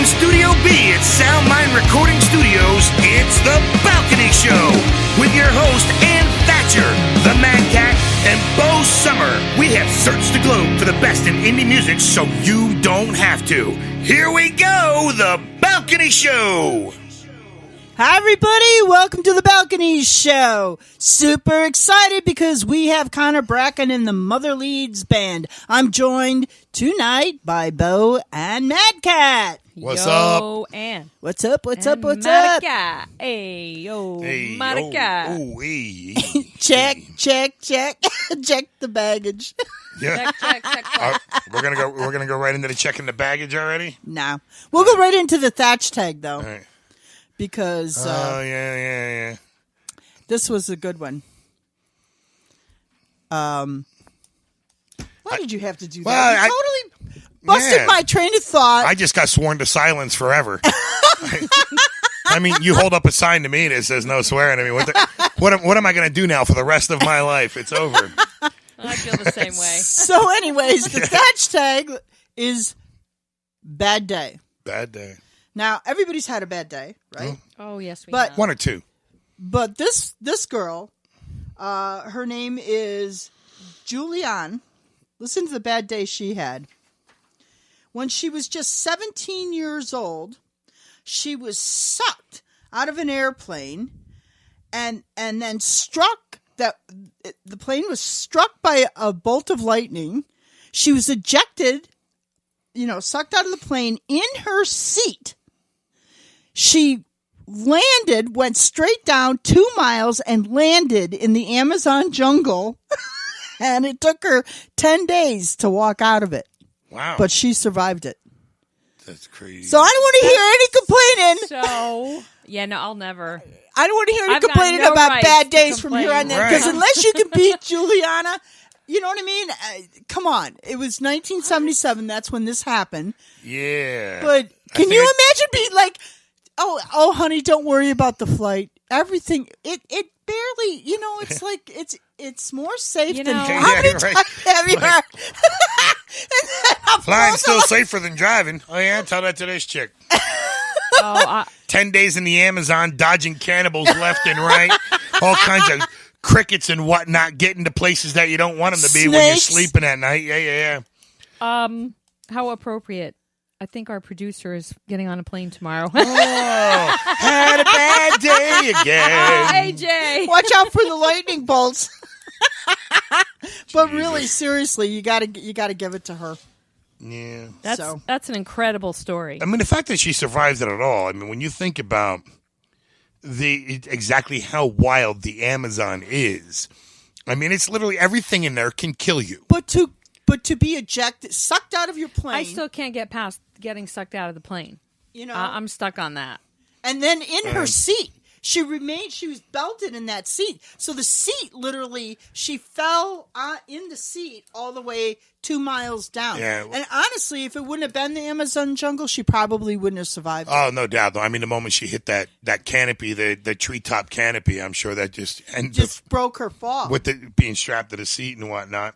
From Studio B at Soundmind Recording Studios, it's The Balcony Show with your host, Ann Thatcher, the MADCAT, and Bo Sommer. We have searched the globe for the best in indie music so you don't have to. Here we go, The Balcony Show. Hi, everybody. Welcome to The Balcony Show. Super excited because we have Connor Bracken and the Mother Leeds Band. I'm joined tonight by Bo and MADCAT. What's yo, up? And What's up? What's up? What's MADCAT. Hey, yo, Hey, MADCAT. oh, hey. Check, check, check. Check the baggage. Yeah. Check. We're gonna go right into the checking the baggage already. No. We'll go right into the thatch tag, though. All right. Because yeah. this was a good one. Why did you have to do that? Well, You totally busted my train of thought. I just got sworn to silence forever. I mean, you hold up a sign to me that says no swearing. I mean, what am I going to do now for the rest of my life? It's over. I feel the same way. So, anyways, the thatch tag is bad day. Bad day. Now, everybody's had a bad day, right? Oh, yes, we But- have. One or two. But this girl, her name is Julianne. Listen to the bad day she had. When she was just 17 years old, she was sucked out of an airplane and then the plane was struck by a bolt of lightning. She was ejected, sucked out of the plane in her seat. She went straight down 2 miles and landed in the Amazon jungle. And it took her 10 days to walk out of it. Wow. But she survived it. That's crazy. So I don't want to hear any complaining. So, yeah, no, I'll never. I don't want to hear any I've got complaining no about right bad to days from here on in. complain. Because Right. unless you can beat Juliana, you know what I mean? Come on. It was 1977. That's when this happened. Yeah. But can you imagine being like, oh, honey, don't worry about the flight. Everything, it barely, it's like, it's more safe than know- how many Yeah, right. times have you heard? Flying's still safer than driving. Oh, yeah? Tell that to this chick. Oh, 10 days in the Amazon, dodging cannibals left and right. All kinds of crickets and whatnot, getting to places that you don't want them to be when you're Snakes. sleeping at night. Yeah. how appropriate. I think our producer is getting on a plane tomorrow. Oh, had a bad day again. Hey, Jay. Watch out for the lightning bolts. But really, seriously, you gotta give it to her. Yeah. That's an incredible story. I mean, the fact that she survived it at all, I mean, when you think about exactly how wild the Amazon is, I mean, it's literally everything in there can kill you. But to be ejected, sucked out of your plane, I still can't get past getting sucked out of the plane. I'm stuck on that. and then in her seat, she was belted in that seat. So the seat, literally, she fell in the seat all the way 2 miles down. Yeah. And honestly, if it wouldn't have been the Amazon jungle, she probably wouldn't have survived it. Oh, no doubt, though. I mean, the moment she hit that canopy, the treetop canopy, I'm sure that just Broke her fall. with it being strapped to the seat and whatnot.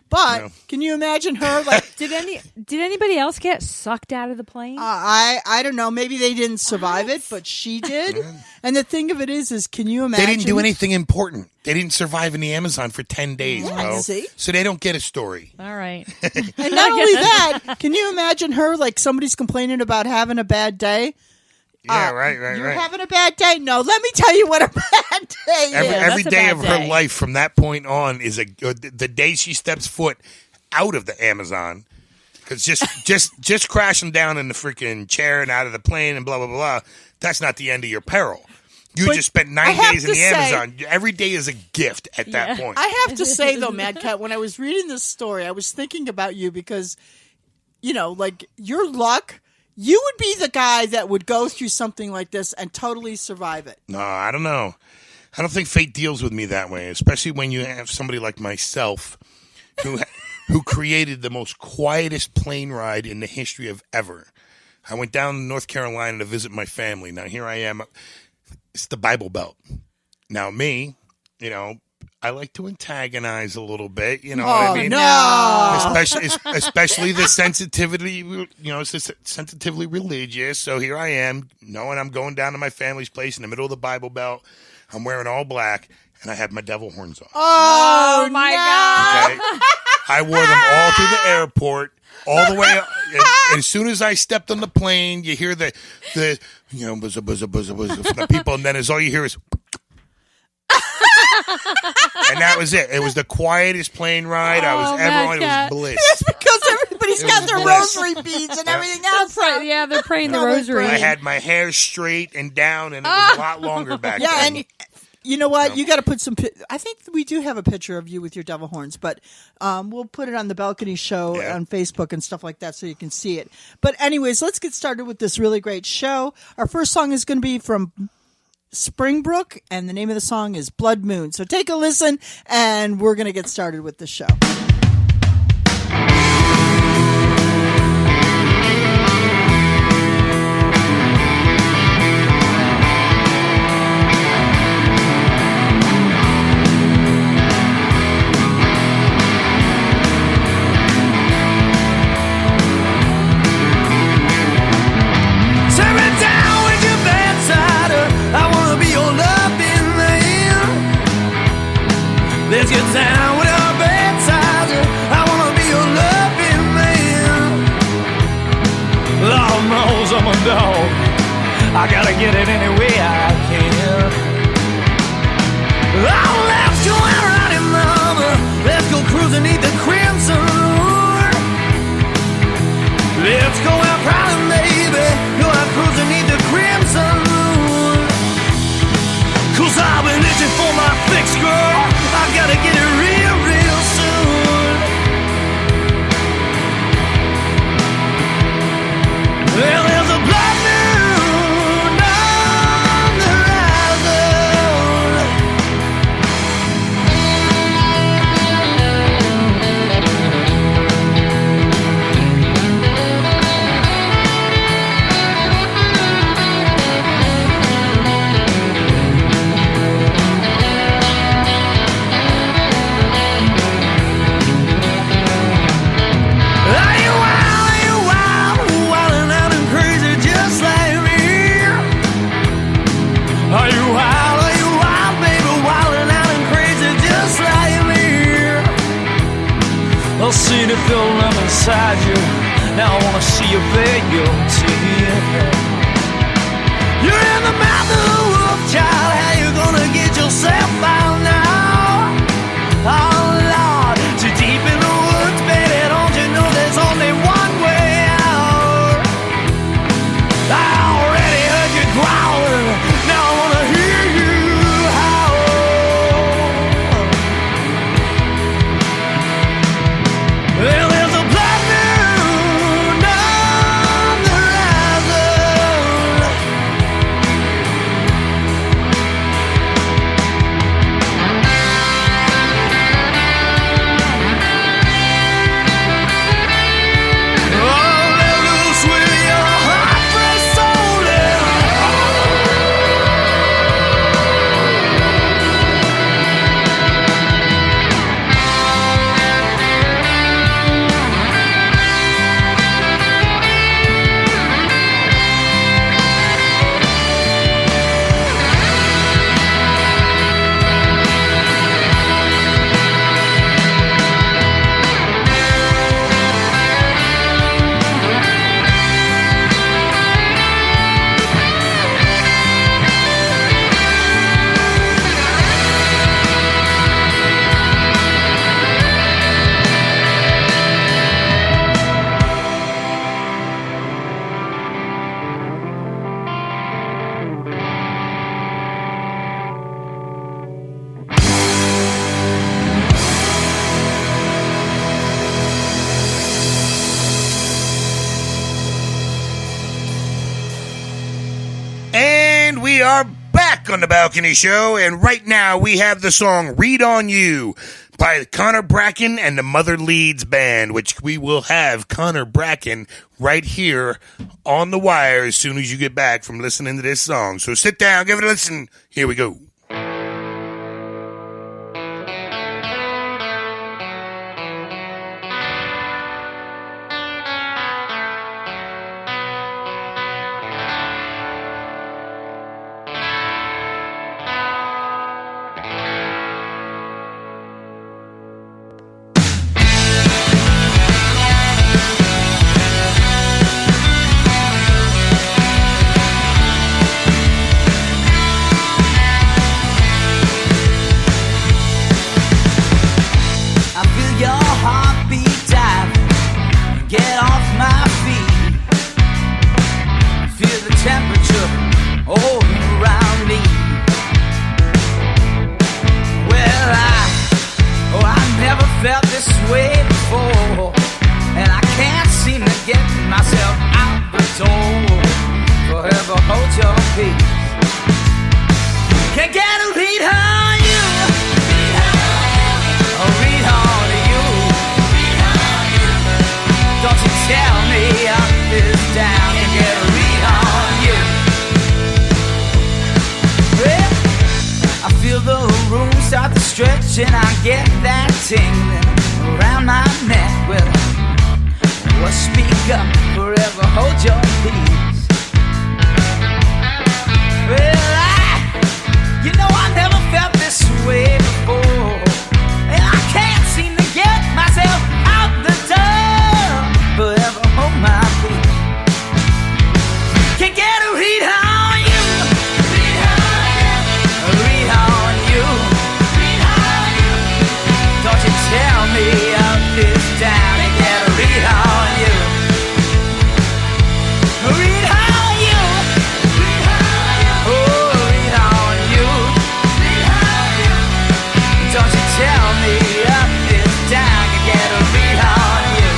But can you imagine her like? Did anybody else get sucked out of the plane? I don't know. Maybe they didn't survive it, but she did. And the thing of it is can you imagine? They didn't do anything important. They didn't survive in the Amazon for 10 days, Yeah, bro. see? So they don't get a story. All right. And not only that, can you imagine her like somebody's complaining about having a bad day? Yeah, right. You're having a bad day? No, let me tell you what a bad day is. Every that's a day bad of her day. life from that point on is the day she steps foot out of the Amazon, because just crashing down in the freaking chair and out of the plane and blah blah blah. That's not the end of your peril. You But just spent I 9 have days in to the say- Amazon. Every day is a gift at that point. I have to say though, MADCAT, when I was reading this story, I was thinking about you because, like your luck. You would be the guy that would go through something like this and totally survive it. No, I don't know. I don't think fate deals with me that way, especially when you have somebody like myself who created the most quietest plane ride in the history of ever. I went down to North Carolina to visit my family. Now, here I am. It's the Bible Belt. Now, me, I like to antagonize a little bit. You know Oh, what I mean? no. Especially the sensitivity, you know, it's sensitively religious. So here I am, knowing I'm going down to my family's place in the middle of the Bible Belt. I'm wearing all black, and I had my devil horns on. Oh, my no. God. Okay? I wore them all through the airport, all the way up. And as soon as I stepped on the plane, you hear the you know, buzz, buzz, buzz, buzz from the people, and then all you hear is... And that was it. It was the quietest plane ride I was ever on. It was bliss. It's because everybody's It got was their bliss. rosary beads and everything else. They're praying the rosary. I had my hair straight and down, and it was a lot longer back Yeah, then. and you know what? You got to put some. I think we do have a picture of you with your devil horns, but we'll put it on the Balcony Show on Facebook and stuff like that so you can see it. But anyways, let's get started with this really great show. Our first song is going to be from Springbrook, and the name of the song is Blood Moon. So take a listen, and we're going to get started with the show. Let's get down with our bedside. I wanna be your loving man. Lord knows I'm a dog. I gotta get it any way I can. Oh, let's go out riding, mama. Let's go cruising, eat the crimson Lord. Let's go out prowling, baby. Go out cruising, eat the crimson Lord. 'Cause I've been itching for my fix, girl. I gotta get it real, real soon. Well, there's a blood moon on the horizon. I've seen it build up inside you. Now I wanna see you beg your teeth. You're in the mouth of the wolf, child. How you gonna get yourself out now? Oh Lord, too deep in the woods, baby. Don't you know there's only one way out? I already heard you growling. Now I wanna hear you howl. Well, there's a blood moon on the horizon. Oh, let loose with your heart for soul. And we are back on the Balcony Show, and right now we have the song Read on You by Connor Bracken and the Mother Leeds Band, which we will have Connor Bracken right here on the wire as soon as you get back from listening to this song. So sit down, give it a listen. Here we go. this way before, and I can't seem to get myself out the door. Forever hold your peace. Can't get a read on you. A read on you. Don't you tell me up is down. Can't get a read on you. Well, I feel the room start to stretch and I get that tingling around my neck. Well, speak up, forever hold your peace. Well, you know I never felt this way before, and I can't seem to get myself out the door. Forever hold my peace. Can't get a read on you. A read on you. Don't you tell me up is down and get a read on you. A read on you. Oh, read on you. Don't you tell me up is down and get a read on you.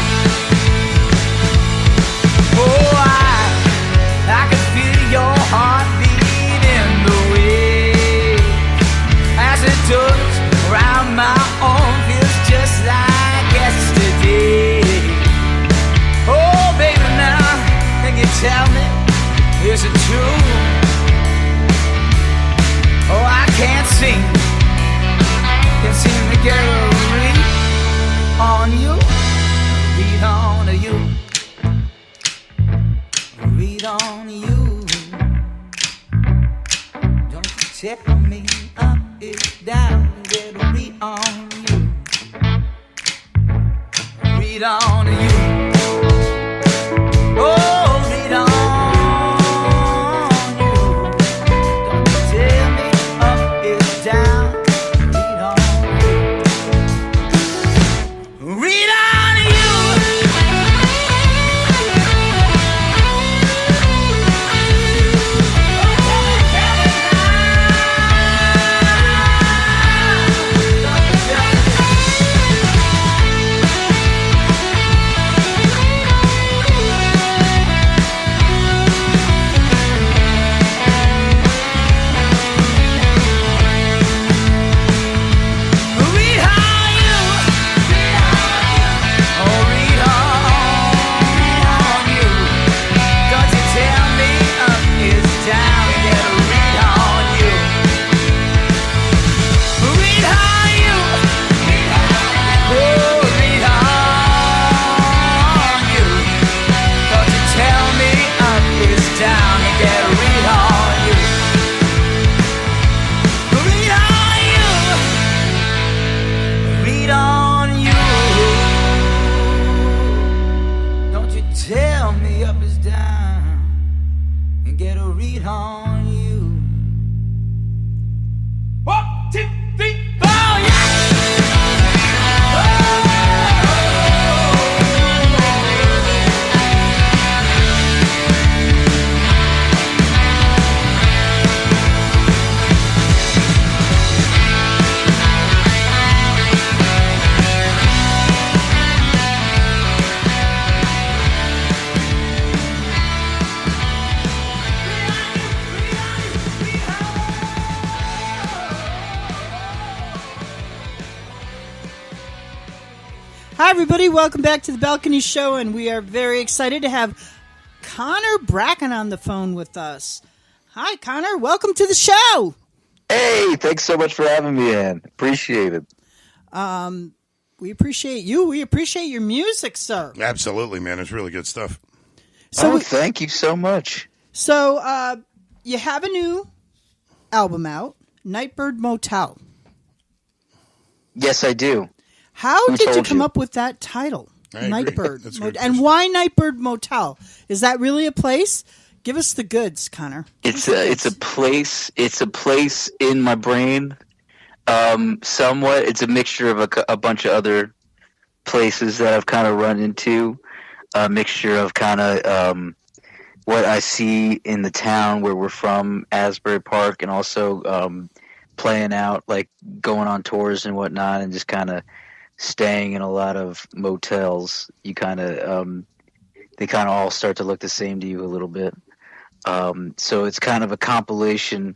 Oh, I can feel your heartbeat in the wind as it does around my own. Feels just like yesterday. Oh, baby, now can you tell me, is it true? Oh, I can't seem to get a read on you. Read on you. Read on you. Don't you tell me up is down. Get a read on you. Read on you. Oh, read on you. Don't you tell me up is down. Read on you. Read on you. Hi, everybody. Welcome back to the Balcony Show, and we are very excited to have Connor Bracken on the phone with us. Hi, Connor. Welcome to the show. Hey, thanks so much for having me in. Appreciate it. We appreciate you. We appreciate your music, sir. Absolutely, man. It's really good stuff. So, thank you so much. So, you have a new album out, Nightbird Motel. Yes, I do. How did you come up with that title, Nightbird? And why Nightbird Motel? Is that really a place? Give us the goods, Connor. It's a place. It's a place in my brain. Somewhat, it's a mixture of a bunch of other places that I've kind of run into. A mixture of kind of what I see in the town where we're from, Asbury Park, and also playing out, like going on tours and whatnot, and just kind of staying in a lot of motels, you kind of they kind of all start to look the same to you a little bit. So it's kind of a compilation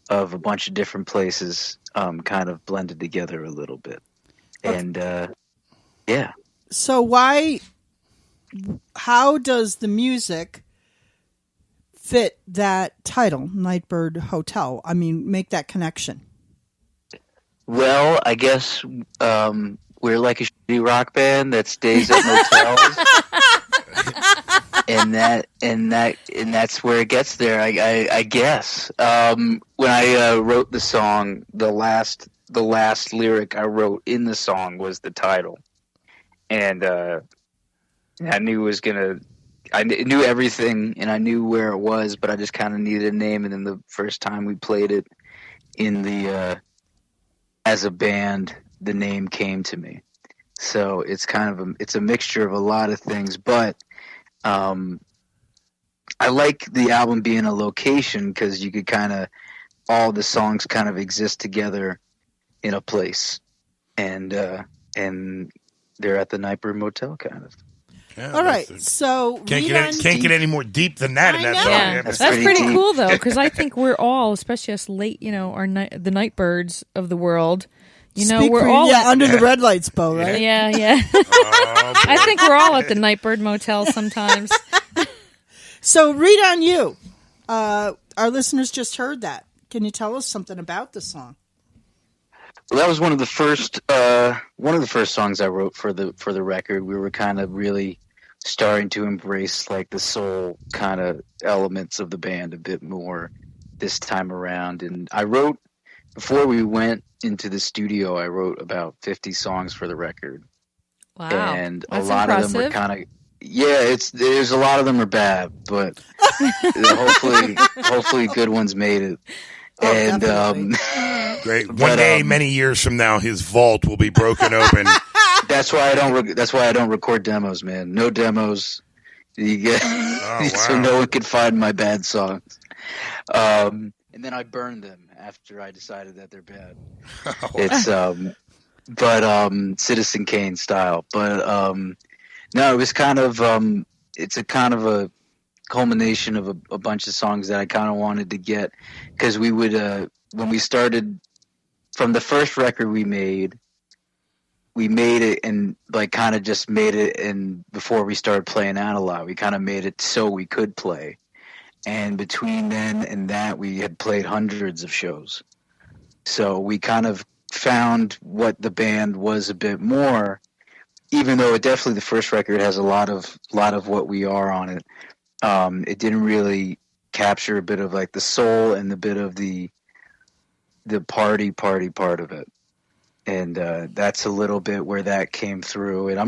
of a bunch of different places, kind of blended together a little bit. And yeah. So how does the music fit that title, Nightbird Hotel? I mean, make that connection. Well, I guess we're like a shitty rock band that stays at motels, and that's where it gets there. I guess when I wrote the song, the last lyric I wrote in the song was the title, and I knew it was gonna. I knew everything, and I knew where it was, but I just kind of needed a name. And then the first time we played it in the as a band, the name came to me. So it's kind of it's a mixture of a lot of things, but I like the album being a location because you could kind of all the songs kind of exist together in a place, and they're at the Nightbird Motel, kind of. Yeah, All right, so can't get any more deep than that in that I song. know. Yeah, That's that's pretty pretty deep. cool though, because I think we're all, especially us late, the Nightbirds of the world. Speak We're for, all under the red lights, Bo, right? yeah. Oh, I think we're all at the Nightbird Motel sometimes. So read on you. Our listeners just heard that. Can you tell us something about the song? Well, that was one of the first songs I wrote for the record. We were kind of really starting to embrace like the soul kind of elements of the band a bit more this time around. And I wrote, before we went into the studio, I wrote about 50 songs for the record. Wow, And that's a lot impressive. of them were kind of, there's a lot of them are bad, but hopefully good ones made it. Oh, And definitely. great. One But, day, many years from now, his vault will be broken open. that's why I don't record demos, man. No demos. You get so wow. no one can find my bad songs. And then I burned them after I decided that they're bad. It's Citizen Kane style. But no, it was kind of it's a kind of a culmination of a bunch of songs that I kind of wanted to get, because we would when we started from the first record we made it and like kind of just made it, and before we started playing out a lot, we kind of made it so we could play. And between then and that, we had played hundreds of shows. So we kind of found what the band was a bit more, even though it definitely, the first record has a lot of what we are on it. It didn't really capture a bit of like the soul and the bit of the party part of it. And that's a little bit where that came through. And I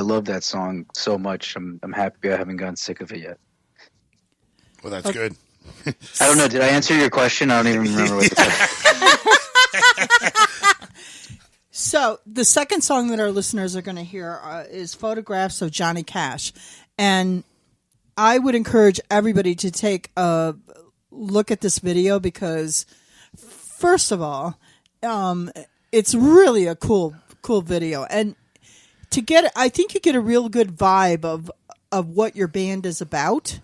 love that song so much. I'm happy I haven't gotten sick of it yet. Well, that's good. I don't know. Did I answer your question? I don't even remember what the question. So the second song that our listeners are going to hear is Photographs of Johnny Cash. And I would encourage everybody to take a look at this video because, first of all, it's really a cool video. And I think you get a real good vibe of what your band is about,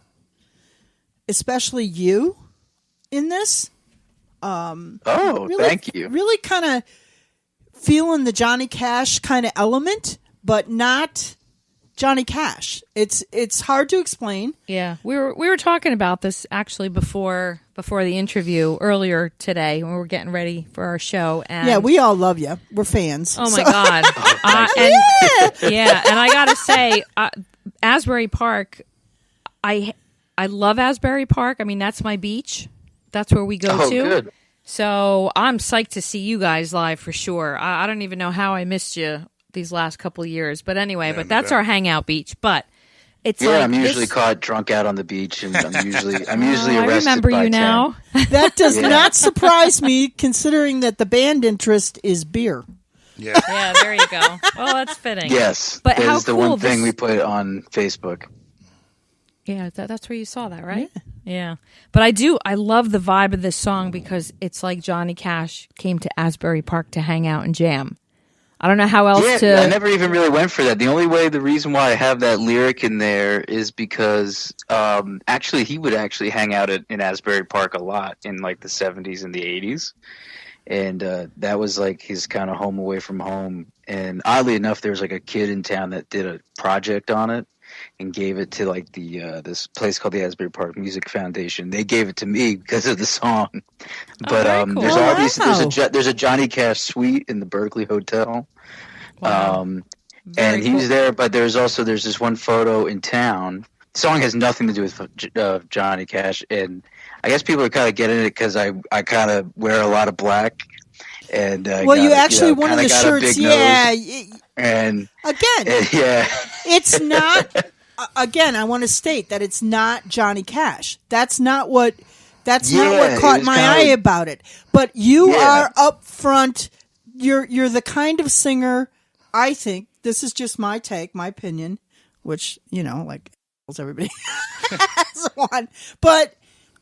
especially you in this. Thank you. Really kind of feeling the Johnny Cash kind of element, but not Johnny Cash. It's hard to explain. Yeah, we were talking about this actually before the interview earlier today when we were getting ready for our show. And Yeah, we all love you. We're fans. oh my god, and I gotta say, Asbury Park, I love Asbury Park. I mean, that's my beach. That's where we go to. Good. So I'm psyched to see you guys live for sure. I don't even know how I missed you these last couple of years, but anyway, but that's our hangout beach. But it's like I'm usually caught drunk out on the beach, and I'm usually arrested. I remember by you now. That does not surprise me, considering that the band interest is beer. Yeah. Yeah, there you go. Well, that's fitting. Yes, But that how is the cool one thing this- we put on Facebook. Yeah, that's where you saw that, right? Yeah. But I love the vibe of this song because it's like Johnny Cash came to Asbury Park to hang out and jam. I don't know how else to. I never even really went for that. The reason why I have that lyric in there is because actually he would actually hang out in Asbury Park a lot in like the 70s and the 80s. And that was like his kind of home away from home. And oddly enough, there was like a kid in town that did a project on it and gave it to like the this place called the Asbury Park Music Foundation. They gave it to me because of the song. But cool. there's all these. There's a Johnny Cash suite in the Berkeley Hotel. Wow. And he was there, but there's this one photo in town. The song has nothing to do with Johnny Cash, and I guess people are kind of getting it because I kind of wear a lot of black. And you actually one of the shirts, yeah. And again, yeah, it's not. Again, I want to state that it's not Johnny Cash. That's not what caught my eye about it. But you are up front. You're the kind of singer. I think this is just my take, my opinion, which like everybody has one. But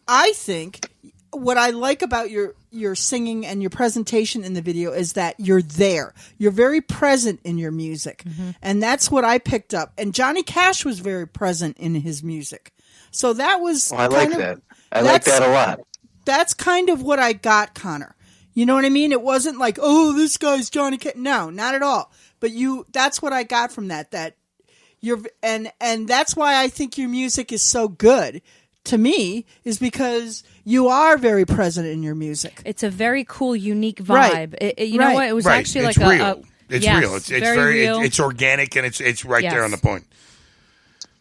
I think what I like about your singing and your presentation in the video is that you're there. You're very present in your music. Mm-hmm. And that's what I picked up. And Johnny Cash was very present in his music. So that was I like that. I like that a lot. That's kind of what I got, Connor. You know what I mean? It wasn't like, oh, this guy's Johnny Cash. No, not at all. But that's what I got from that you're and that's why I think your music is so good. To me, is because you are very present in your music. It's a very cool, unique vibe. Right. You know what? It was actually it's like real. It's real. It's very real. It's organic, and it's right there on the point.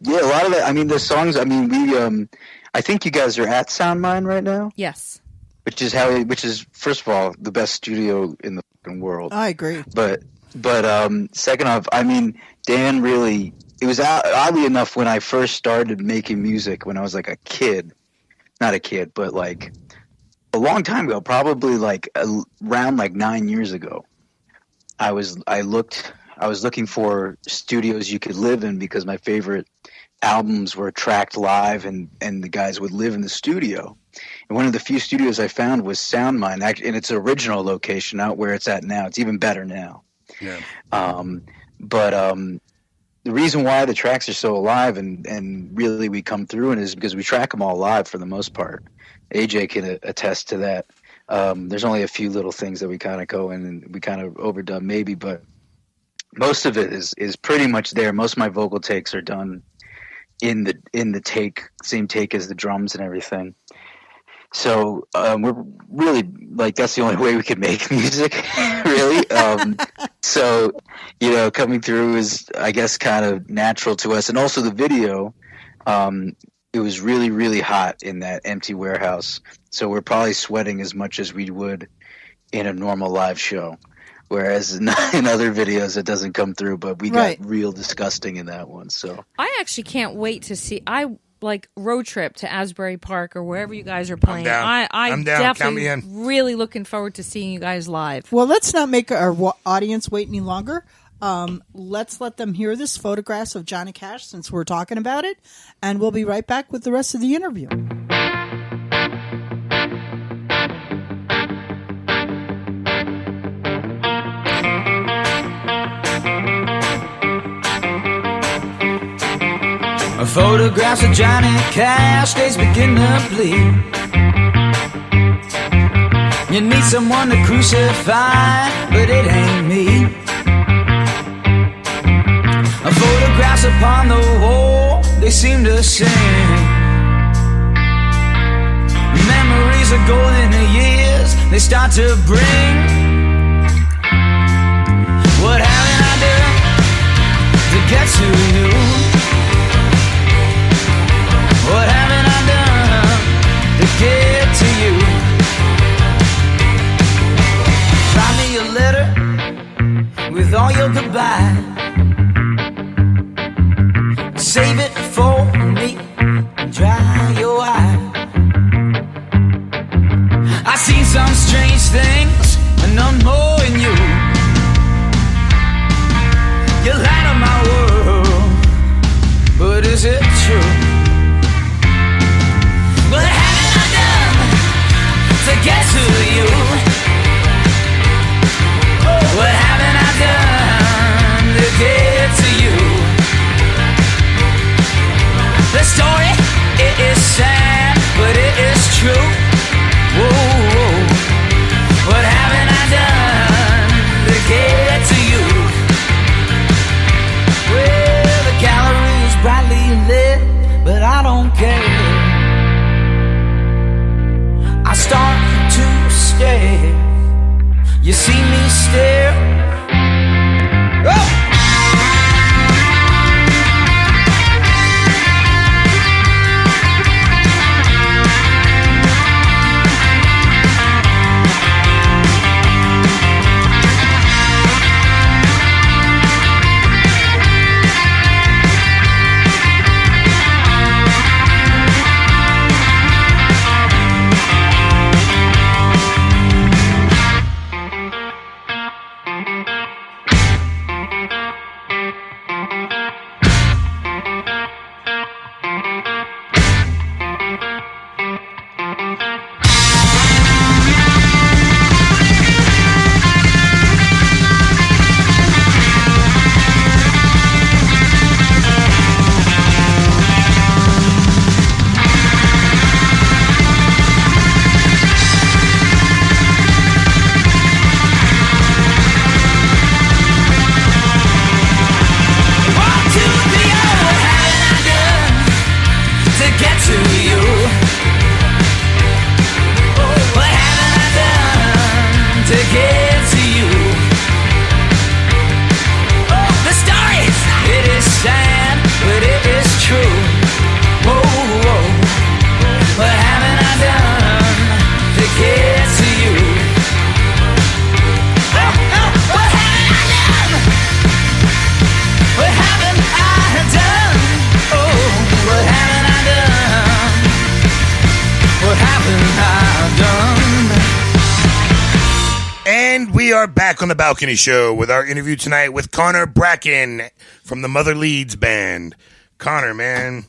Yeah, a lot of that. I mean, the songs. I mean, we. I think you guys are at Soundmind right now. Yes. Which is first of all the best studio in the fucking world. I agree. But second off, I mean, Dan really. It was oddly enough when I first started making music when I was like a kid, not a kid, but like a long time ago, probably like around like 9 years ago. I was looking for studios you could live in because my favorite albums were tracked live and the guys would live in the studio. And one of the few studios I found was Soundmind, in its original location, out where it's at now. It's even better now. Yeah. The reason why the tracks are so alive and really we come through is because we track them all live for the most part. AJ can attest to that. There's only a few little things that we kind of go in and we kind of overdub maybe, but most of it is pretty much there. Most of my vocal takes are done in the same take as the drums and everything. So we're really like that's the only way we could make music, really. So coming through is I guess kind of natural to us, and also the video. It was really really hot in that empty warehouse, so we're probably sweating as much as we would in a normal live show. Whereas in other videos it doesn't come through, but we got real disgusting in that one. So I actually can't wait to see. Like road trip to Asbury Park or wherever you guys are playing. I'm definitely really looking forward to seeing you guys live. Well, let's not make our audience wait any longer. Let's let them hear this photographs of Johnny Cash since we're talking about it, and we'll be right back with the rest of the interview. Photographs of Johnny Cash, days begin to bleed. You need someone to crucify, but it ain't me. Photographs upon the wall, they seem to sing. Memories of golden years, they start to bring. What haven't I done to get to you? What haven't I done to get to you? Write me a letter with all your goodbye. Save it for me and dry your eye. I've seen some strange things and I'm knowing you. You're light of my world, but is it true? What haven't I done to get to you? What haven't I done again. I start to stare. You see me stare. Oh! Back on the Balcony Show with our interview tonight with Connor Bracken from the Mother Leeds Band. Connor, man,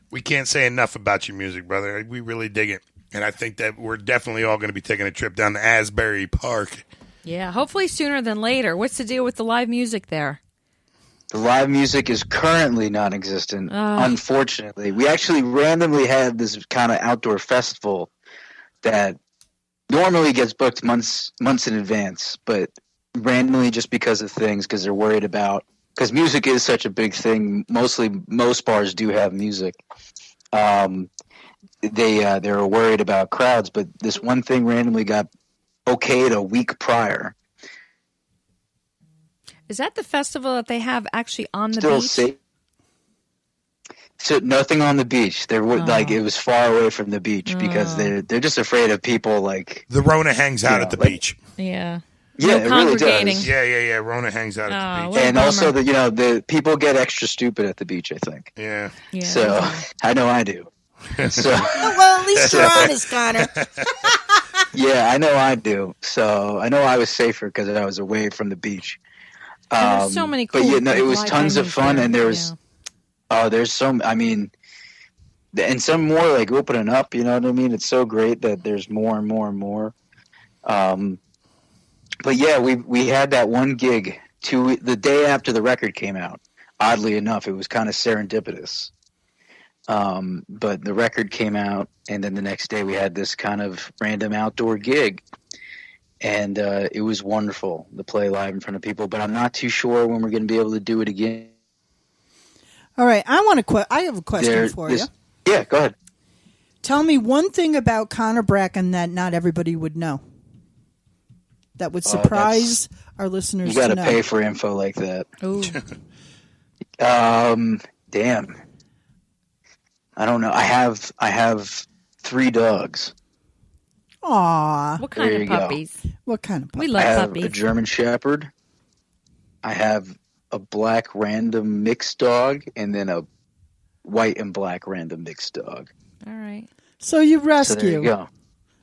we can't say enough about your music, brother. We really dig it. And I think that we're definitely all going to be taking a trip down to Asbury Park. Yeah, hopefully sooner than later. What's the deal with the live music there? The live music is currently non-existent, unfortunately. We actually randomly had this kind of outdoor festival that normally gets booked months in advance, but randomly just because of things, because they're worried about, because music is such a big thing. Most bars do have music. They're worried about crowds, but this one thing randomly got okayed a week prior. Is that the festival that they have actually on the Still beach? safe. So nothing on the beach. They were like, it was far away from the beach because they're just afraid of people like the Rona hangs out at the beach. Yeah. Yeah, no it really congregating. does. Yeah. Rona hangs out at the beach. And also the people get extra stupid at the beach, I think. Yeah. So I know I do. So well, at least you're honest, Connor. Yeah, I know I do. So I know I was safer because I was away from the beach. There's so many cool. But it was tons of fun, and there was. There's some. I mean, and some more like opening up. You know what I mean? It's so great that there's more and more and more. But yeah, we had that one gig the day after the record came out. Oddly enough, it was kind of serendipitous. But the record came out, and then the next day we had this kind of random outdoor gig, and it was wonderful to play live in front of people. But I'm not too sure when we're going to be able to do it again. All right, I have a question for you. Yeah, go ahead. Tell me one thing about Connor Bracken that not everybody would know. That would surprise our listeners. You got to pay for info like that. Ooh. Damn. I don't know. I have 3 dogs. Aw. What kind of puppies? What kind of puppies? We love I have puppies. a German Shepherd. I have a black random mixed dog, and then a white and black random mixed dog. All right. So you rescue. So there you go.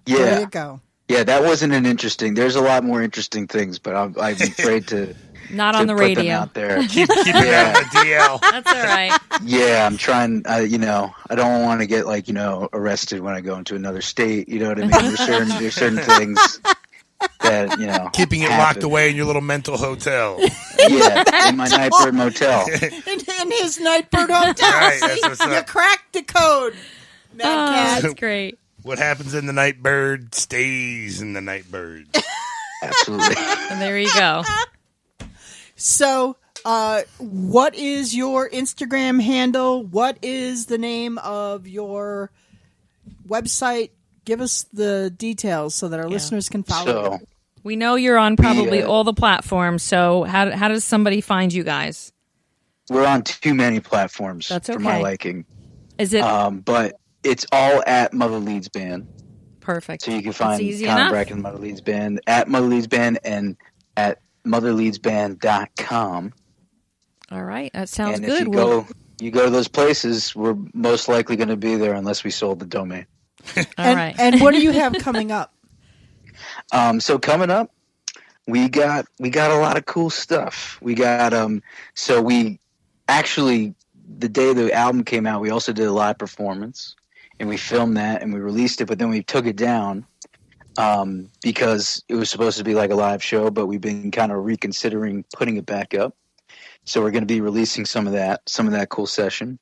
Yeah. There you go. Yeah, that wasn't an interesting. There's a lot more interesting things, but I'm afraid to. Not to on the put radio. Them out there. Keep it out of the DL. That's all right. Yeah, I'm trying. I don't want to get arrested when I go into another state. You know what I mean? There's certain things that keeping it happen. locked away in your little mental hotel. Yeah, in my Nightbird Motel. In his Nightbird Hotel. Right, that's what's up. You cracked the code, MADCAT. That's great. What happens in the Nightbird stays in the Nightbird. Absolutely. And there you go. So, What is your Instagram handle? What is the name of your website? Give us the details so that our listeners can follow you. We know you're on probably all the platforms, so how does somebody find you guys? We're on too many platforms for my liking. Is it? But it's all at Mother Leeds Band. Perfect. So you can find Connor Bracken, Mother Leeds Band, at Mother Leeds Band, and at MotherLeedsBand.com. All right, that sounds and good. If you go to those places, we're most likely going to be there unless we sold the domain. All right. And what do you have coming up? So coming up, we got a lot of cool stuff. We got so we actually, the day the album came out, we also did a live performance, and we filmed that and we released it, but then we took it down because it was supposed to be like a live show, but we've been kind of reconsidering putting it back up. So we're going to be releasing some of that cool session.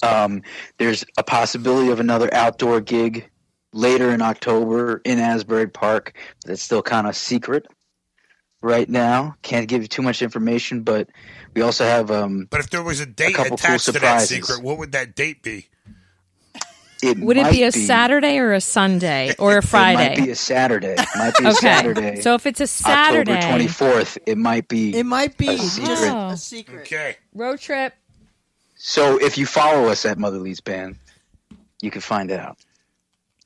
There's a possibility of another outdoor gig later in October in Asbury Park. That's still kind of secret right now. Can't give you too much information, but we also have but if there was a date couple attached cool to that surprises. secret, what would that date be? Would it be a Saturday or a Sunday or a Friday? It might be a Saturday. It might be a Saturday. So if it's a Saturday, October 24th, it might be. It might be a secret. Oh. a secret. Okay. Road trip. So if you follow us at Mother Leeds Band, you can find out.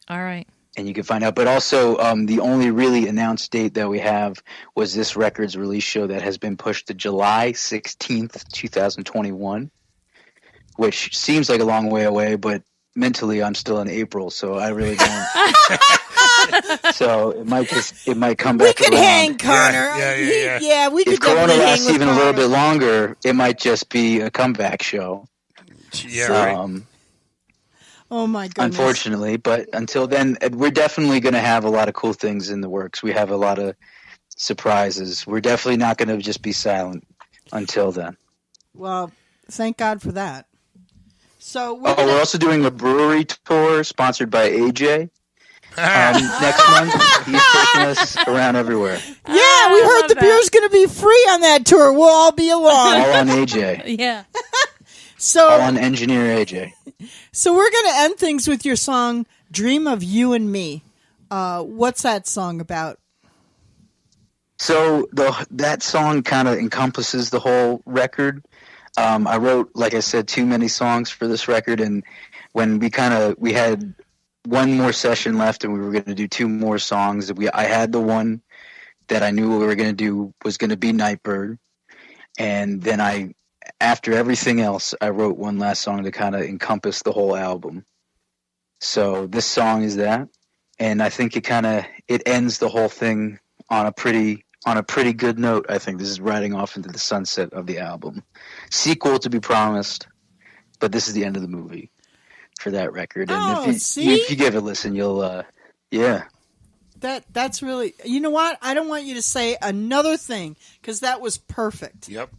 All right. And you can find out. But also, the only really announced date that we have was this record's release show that has been pushed to July 16th, 2021, which seems like a long way away, but mentally I'm still in April, so I really don't. So it might come back We could around. hang, Connor. Yeah. We could If Corona definitely hang lasts with even a Connor. little bit longer, it might just be a comeback show. Yeah, right. Oh my goodness. Unfortunately, but until then, we're definitely going to have a lot of cool things in the works. We have a lot of surprises. We're definitely not going to just be silent until then. Well, thank God for that. So we're also doing a brewery tour sponsored by AJ. Next month, he's taking us around everywhere. Yeah, we heard the beer's going to be free on that tour. We'll all be along. All on AJ. Yeah. All on Engineer AJ. So we're going to end things with your song, Dream of You and Me. What's that song about? So that song kind of encompasses the whole record. I wrote, like I said, too many songs for this record, and when we had one more session left and we were going to do two more songs, I had the one that I knew we were going to do was going to be Nightbird, and then after everything else, I wrote one last song to kind of encompass the whole album. So this song is that, and I think it ends the whole thing on a pretty good note. I think this is riding off into the sunset of the album. Sequel to be promised, but this is the end of the movie for that record. And if you give it a listen, you'll That's really, you know what? I don't want you to say another thing because that was perfect. Yep.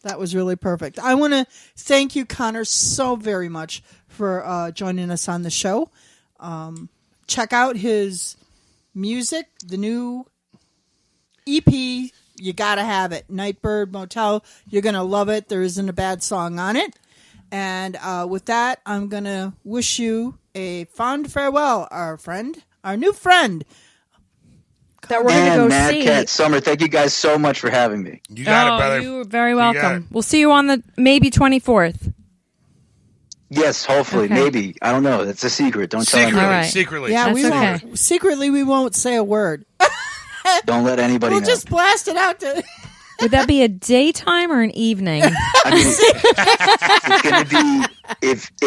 That was really perfect. I want to thank you, Connor, so very much for joining us on the show. Check out his music, the new EP. You got to have it. Nightbird Motel. You're going to love it. There isn't a bad song on it. And with that, I'm going to wish you a fond farewell, our new friend. That we're going to go see. MADCAT Summer. Thank you guys so much for having me. You got it, brother. You're very welcome. We'll see you on the maybe 24th. Yes, hopefully, maybe. I don't know. That's a secret. Don't tell anyone. Right. Secretly. Yeah, That's we okay. won't. Secretly, we won't say a word. Don't let anybody We'll know. just blast it out to. Would that be a daytime or an evening? I mean, it's going to be,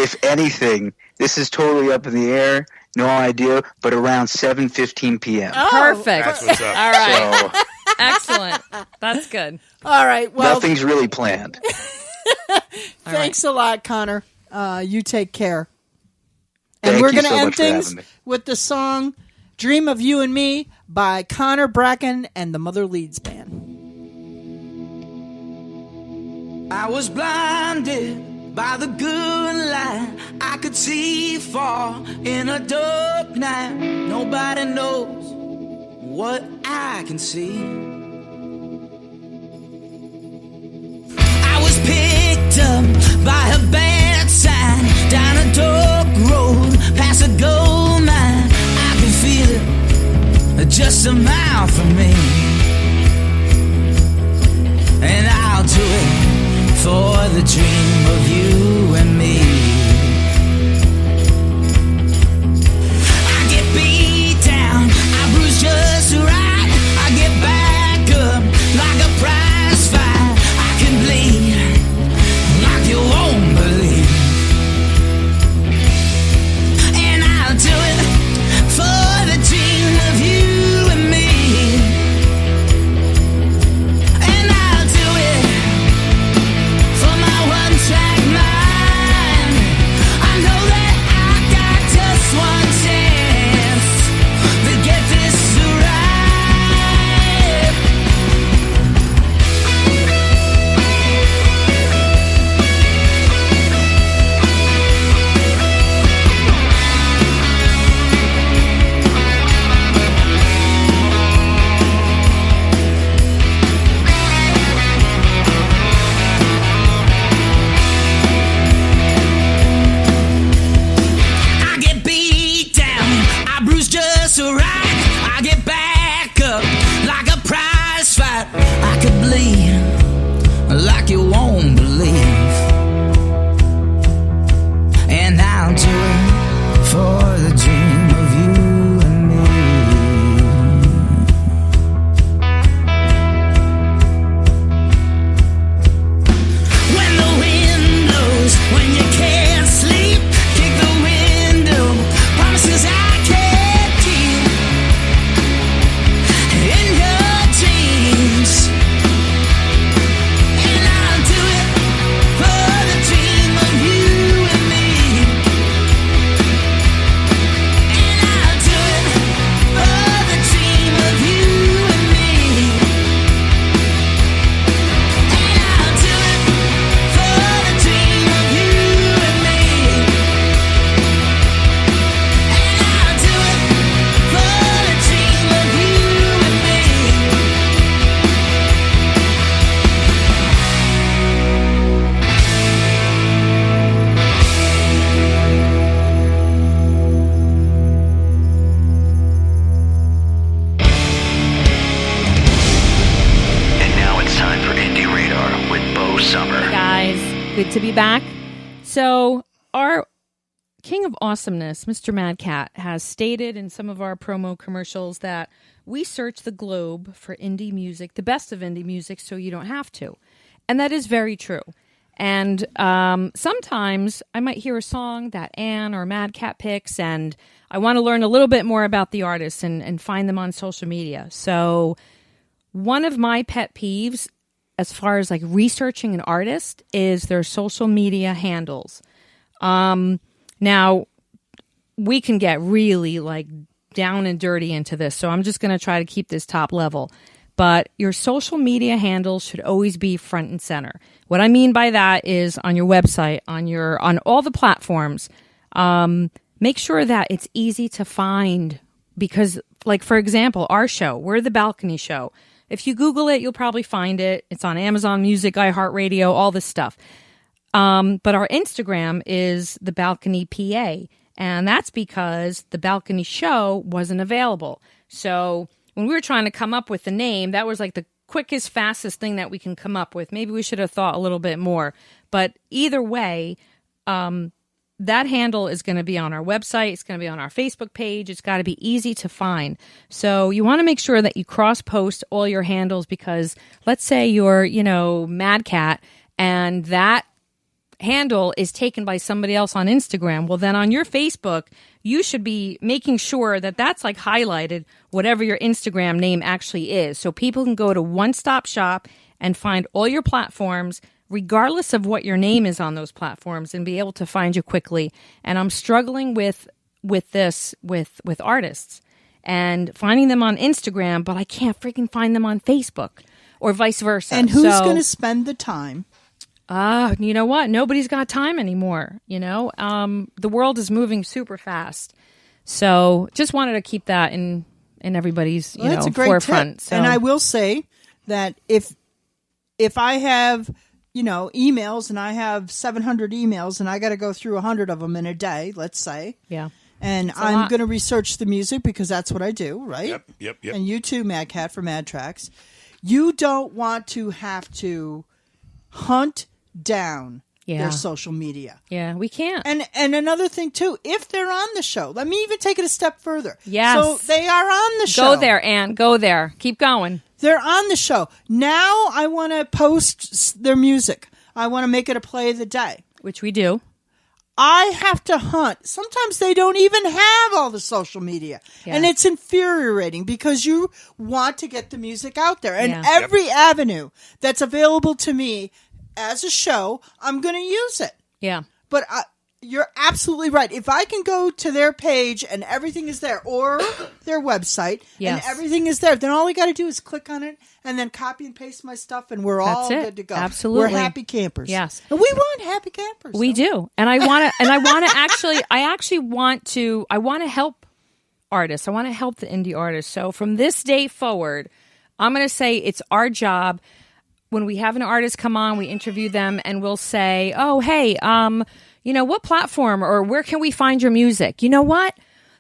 if anything, this is totally up in the air. No idea, but around 7:15 p.m. Perfect. That's what's up. All right. So Excellent. That's good. All right. Well, nothing's really planned. thanks a lot, Connor. You take care. And Thank we're you going to so end much for things having me. with the song Dream of You and Me by Connor Bracken and the Mother Leeds Band. I was blinded by the good light. I could see far in a dark night. Nobody knows what I can see. That's a gold mine. I can feel it just a mile from me. And I'll do it for the dream of you and me. I get beat down, I bruise just right. I get back up like a prize fight. I can bleed like you won't believe. And I'll do it for the dream of you and me. And I'll do it for my one-track mind. I know that I got just one chance to get this right. I get beat down, I bruise just right. I get back up like a prize fight. I could bleed like you won't believe. And I'll do it for the dream of you and me. When the wind blows, when you can't sleep, kick the window, promises I can't keep. In your dreams, and I'll do it for the dream of you and me. And I'll do it for the dream of you and me. And I'll do it for the dream of you and me. And I'll do it for the dream of you and me. And now it's time for Indie Radar with Bo Sommer. Guys, good to be back. So, our King of Awesomeness, Mr. MADCAT, has stated in some of our promo commercials that we search the globe for indie music, the best of indie music, so you don't have to. And that is very true. And sometimes I might hear a song that Ann or MADCAT picks, and I want to learn a little bit more about the artist and find them on social media. So one of my pet peeves as far as like researching an artist is their social media handles. Now, we can get really like down and dirty into this, so I'm just going to try to keep this top level. But your social media handles should always be front and center. What I mean by that is on your website, on all the platforms, make sure that it's easy to find. Because, like, for example, our show, we're the Balcony Show. If you Google it, you'll probably find it. It's on Amazon Music, iHeartRadio, all this stuff. But our Instagram is the Balcony PA, and that's because the Balcony Show wasn't available. So when we were trying to come up with the name, that was like the quickest, fastest thing that we can come up with. Maybe we should have thought a little bit more. But either way, that handle is going to be on our website. It's going to be on our Facebook page. It's got to be easy to find. So you want to make sure that you cross-post all your handles, because let's say you're, MADCAT, and that handle is taken by somebody else on Instagram. Well, then on your Facebook, you should be making sure that that's like highlighted, whatever your Instagram name actually is. So people can go to one stop shop and find all your platforms, regardless of what your name is on those platforms, and be able to find you quickly. And I'm struggling with this with artists and finding them on Instagram, but I can't freaking find them on Facebook, or vice versa. And who's going to spend the time? You know what? Nobody's got time anymore. The world is moving super fast. So just wanted to keep that in everybody's That's a great forefront. tip. So. And I will say that if I have emails, and I have 700 emails, and I got to go through 100 of them in a day, let's say. Yeah. And a I'm lot. going to research the music because that's what I do, right? Yep. And you too, MADCAT for MADTRAX. You don't want to have to hunt down their social media. Yeah, we can't. And another thing too, if they're on the show, let me even take it a step further. Yes. So they are on the show. Go there, Ann. Go there. Keep going. They're on the show. Now I want to post their music. I want to make it a play of the day. Which we do. I have to hunt. Sometimes they don't even have all the social media. Yeah. And it's infuriating because you want to get the music out there. And Yeah. every avenue that's available to me as a show, I'm going to use it. Yeah. But you're absolutely right. If I can go to their page and everything is there, or their website, Yes. and everything is there, then all we got to do is click on it and then copy and paste my stuff, and we're all That's it. good to go. Absolutely. We're happy campers. Yes. And we want happy campers. We do. And I want to, I want to help artists. I want to help the indie artists. So from this day forward, I'm going to say it's our job. When we have an artist come on, we interview them and we'll say, oh, hey, what platform or where can we find your music? You know what?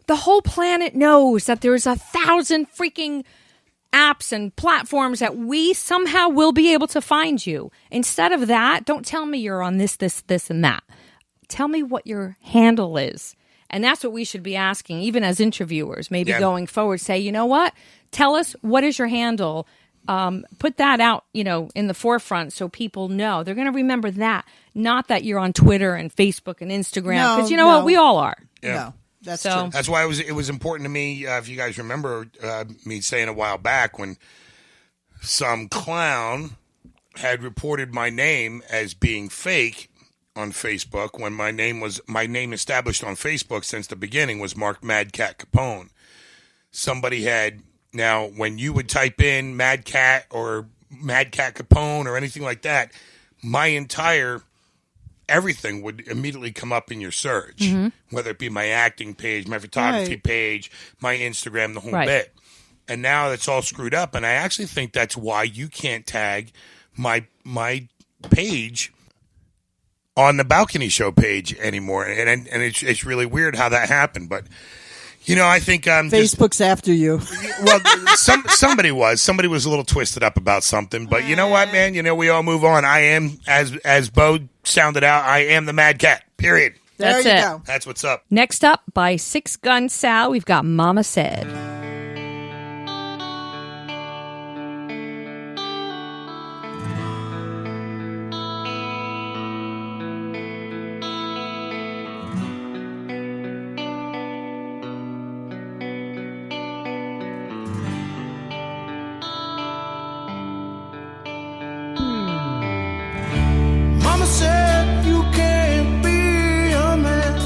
The whole planet knows that there's 1,000 freaking apps and platforms that we somehow will be able to find you. Instead of that, don't tell me you're on this, and that. Tell me what your handle is. And that's what we should be asking, even as interviewers, maybe going forward. Say, you know what? Tell us, what is your handle? Put that out, in the forefront so people know. They're going to remember that. Not that you're on Twitter and Facebook and Instagram. Because you know what? We all are. Yeah. No, that's So- true. That's why it was important to me, if you guys remember me saying a while back when some clown had reported my name as being fake on Facebook, when my name established on Facebook since the beginning was Mark MADCAT Capone. Somebody had, now when you would type in MADCAT or MADCAT Capone or anything like that, my entire everything would immediately come up in your search, whether it be my acting page, my photography page, my Instagram, the whole bit. And now it's all screwed up. And I actually think that's why you can't tag my page on the Balcony Show page anymore. And it's really weird how that happened. But, I think Facebook's after you. well, somebody was a little twisted up about something, but you know what, man? We all move on. I am, as Bo sounded out, I am the Mad Cat. Period. There That's you it. go. That's what's up. Next up, by Six Gun Sal, we've got Mama Said. Mama said you can't be a man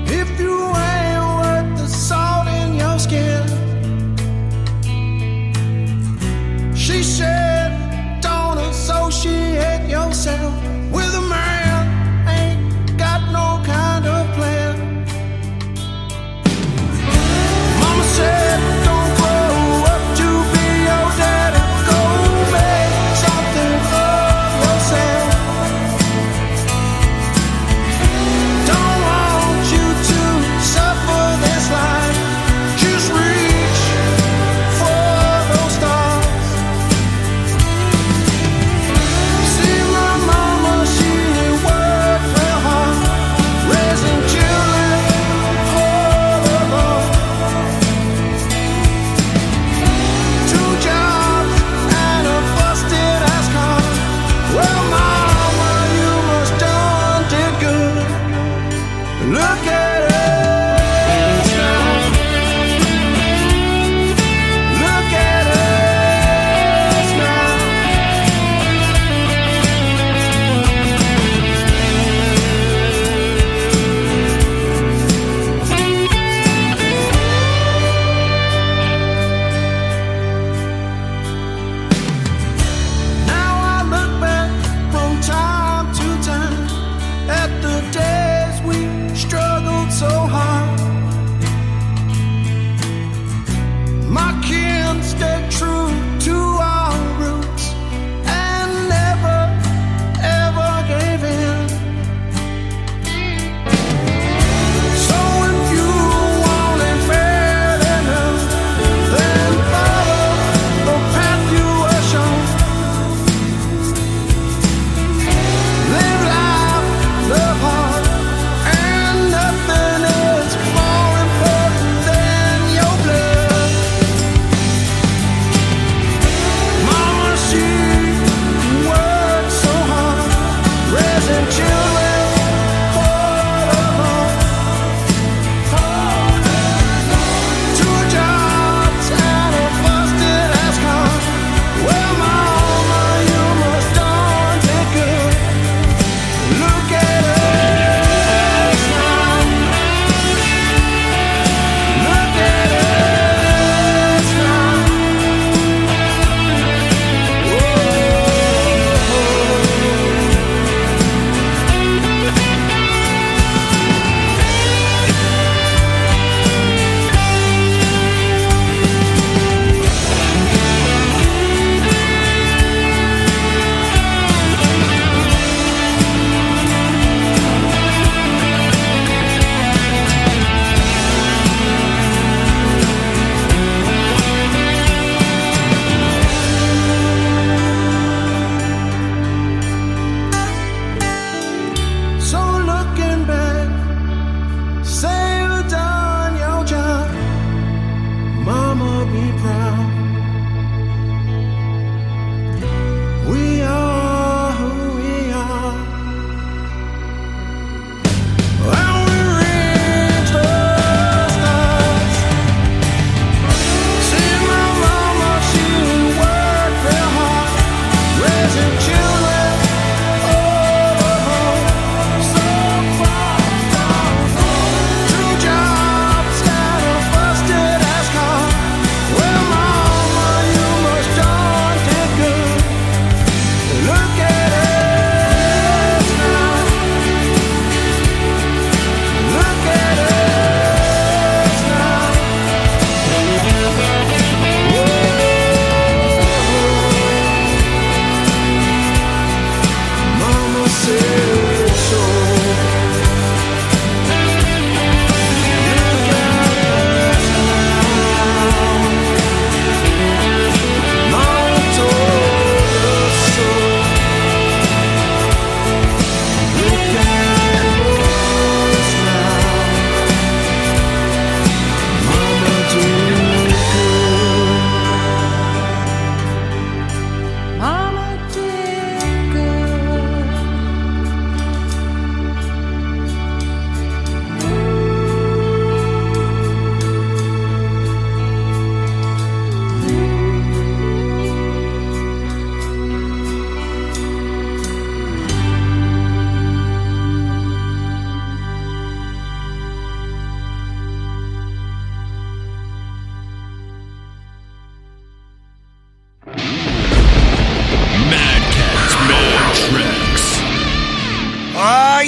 if you ain't worth the salt in your skin.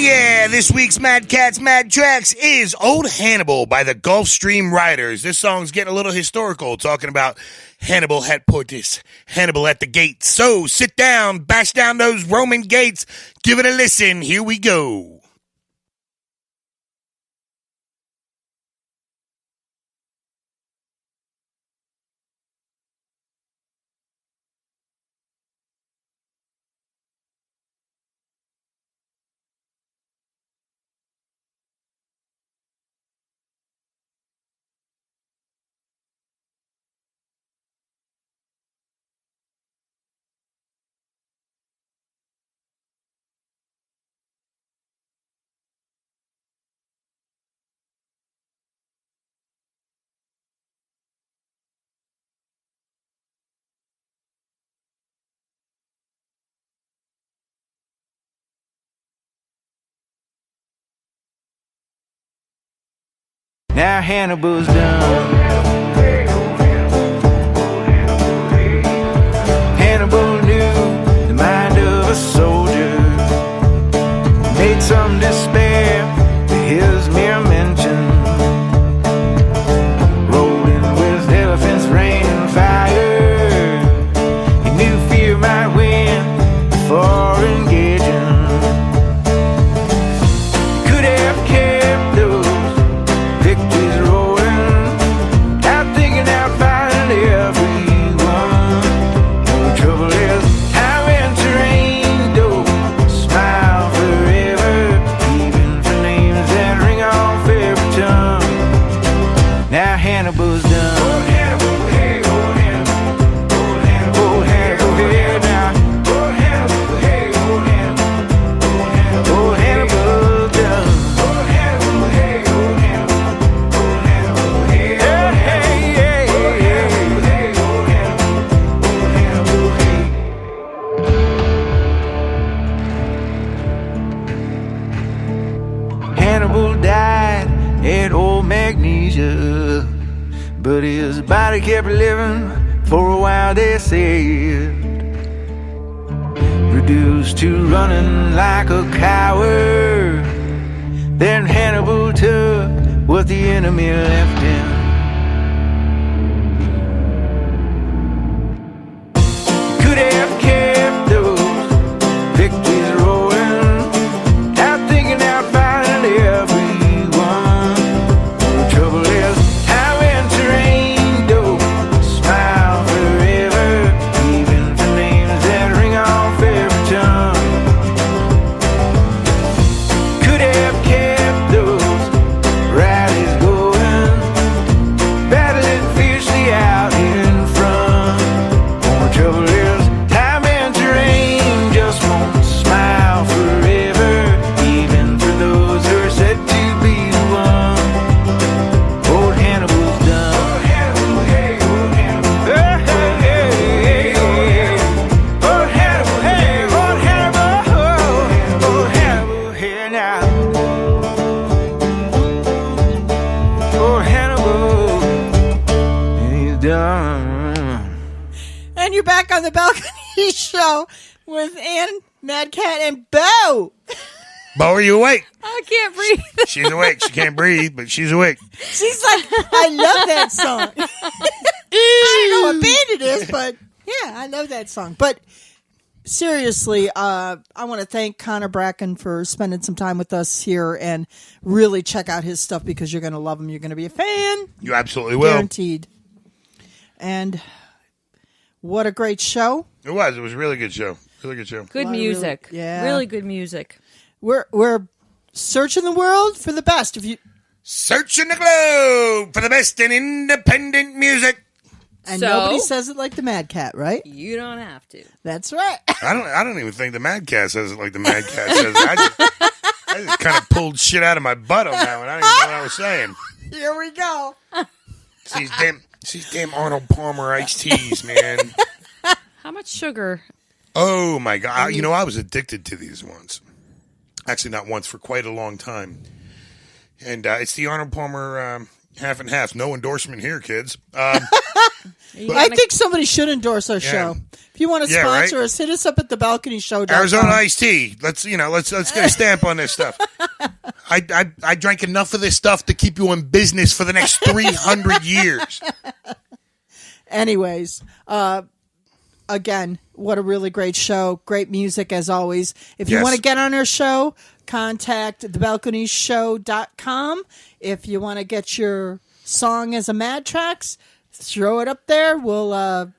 yeah, this week's MADCAT's MADTRAX is Old Hannibal by the Gulfstream Riders. This song's getting a little historical, talking about Hannibal had portis, Hannibal at the gates. So sit down, bash down those Roman gates, give it a listen. Here we go. Now Hannibal's done. Hannibal knew the mind of a soldier, made some despair to his mere mention. Rolling with elephants, rain and fire, he knew fear might win before engaging. Could have kept those victories rolling, out thinking, out fighting everyone. The trouble is, time and terrain don't smile forever, even for names that ring off every tongue. Now Hannibal's done. Old Hannibal, hey, old Hannibal, old Hannibal, old Hannibal, hey, now. Old Hannibal, hey, old Hannibal, old Hannibal, old Hannibal's done. Old Hannibal, hey, old Hannibal, old Hannibal, hey, hey, hey, hey, hey, old Hannibal, hey. Hannibal died at old Magnesia, but his body kept living for a while, they said. Reduced to running like a coward, then Hannibal took what the enemy left him. Could have kept those victories rolling, out thinking, out fighting everyone. The trouble is, time and terrain don't smile forever, even for names that ring off every tongue. Could have kept those rallies going, battling fiercely out in front. The trouble is, time and terrain just won't smile forever, even for those who are said to be the one. Old Hannibal's done. Old Hannibal, hey, old Hannibal, hey, hey, hey, hey. Old Hannibal, hey, old Hannibal, old Hannibal, hey now. Old Hannibal, he's done. And you're back on the balcony show with Ann, MADCAT, and Bo. Bo, are you awake? I can't breathe. She's awake. She can't breathe, but she's awake. She's like, I love that song. I don't know what band it is, but yeah, I love that song. But seriously, I want to thank Connor Bracken for spending some time with us here, and really check out his stuff because you're going to love him. You're going to be a fan. You absolutely will. Guaranteed. And what a great show. It was. It was a really good show. Really good show. Good Well, music. really- yeah. Really good music. We're searching the world for the best. If you Searching the globe for the best in independent music. and So? nobody says it like the MADCAT, right? You don't have to. That's right. I don't even think the MADCAT says it like the MADCAT says it. I just kind of pulled shit out of my butt on that one. I didn't even know what I was saying. Here we go. It's these damn Arnold Palmer iced teas, man. How much sugar? Oh my God! You know, I was addicted to these once. Actually, not once, for quite a long time. And it's the Arnold Palmer half and half. No endorsement here, kids. I think somebody should endorse our show. If you want to sponsor us, hit us up at thebalconyshow.com. Arizona iced tea. Let's get a stamp on this stuff. I drank enough of this stuff to keep you in business for the next 300 years. Anyways, again, what a really great show. Great music as always. If you want to get on our show, contact thebalconyshow.com. If you want to get your song as a MADTRAX, throw it up there. We'll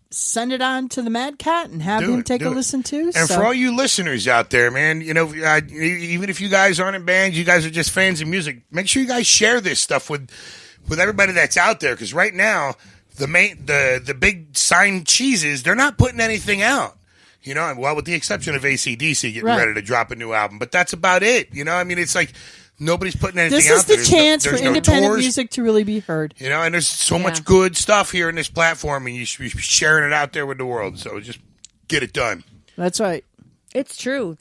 send it on to the MADCAT and have him take a listen too. And for all you listeners out there, man, even if you guys aren't in bands, you guys are just fans of music, make sure you guys share this stuff with everybody that's out there. Because right now, the big signed cheeses, they're not putting anything out. Well, with the exception of AC/DC getting ready to drop a new album, but that's about it. It's like nobody's putting anything out there. This is the chance for independent music to really be heard. And there's so much good stuff here in this platform, and you should be sharing it out there with the world. So just get it done. That's right. It's true.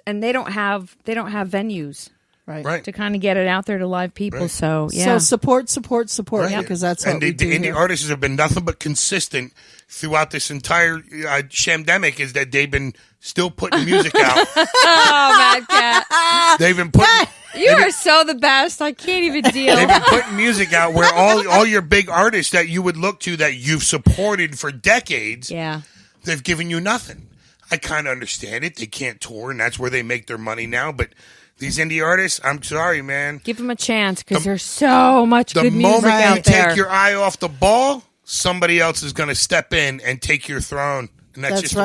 And they don't have venues. Right. To kind of get it out there to live people. Right. So, yeah. So support, because that's what we do. And the indie artists have been nothing but consistent throughout this entire shamdemic is that they've been still putting music out. Oh, MADCAT. They've been putting... You are so the best. I can't even deal. They've been putting music out where all your big artists that you would look to that you've supported for decades, they've given you nothing. I kind of understand it. They can't tour, and that's where they make their money now, but... These indie artists, I'm sorry, man. Give them a chance because there's so much good music out there. The moment you take your eye off the ball, somebody else is going to step in and take your throne. And that's just the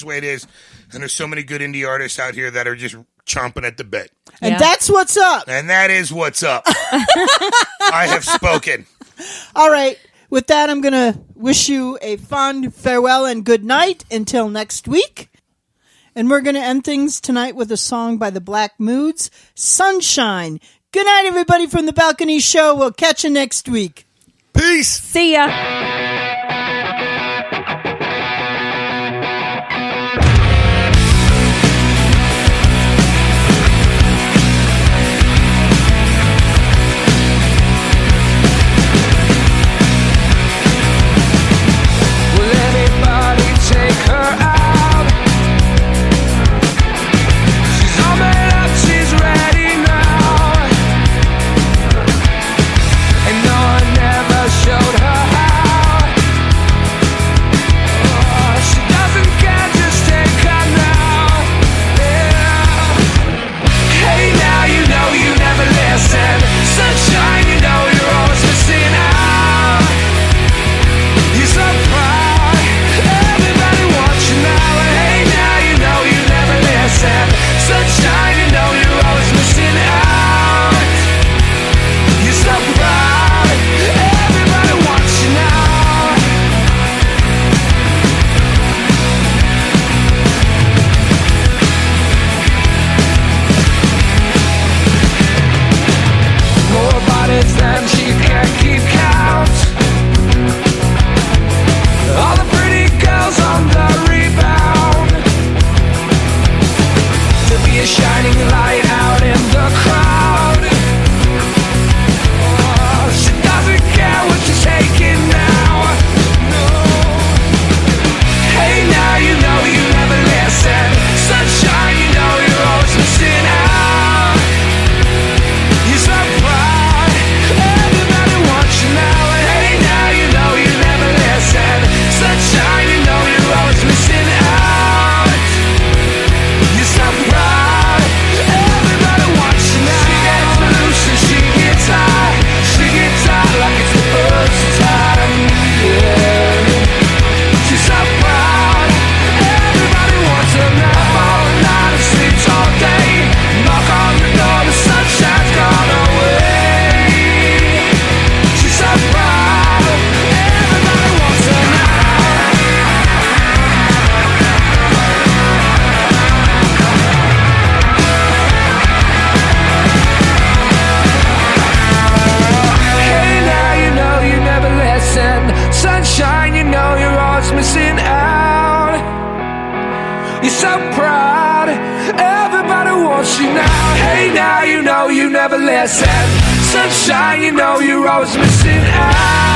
way it is. And there's so many good indie artists out here that are just chomping at the bit. And that's what's up. And that is what's up. I have spoken. All right. With that, I'm going to wish you a fond farewell and good night until next week. And we're going to end things tonight with a song by the Black Moods, Sunshine. Good night, everybody, from The Balcony Show. We'll catch you next week. Peace. See ya. Sunshine, you know you're always missing out.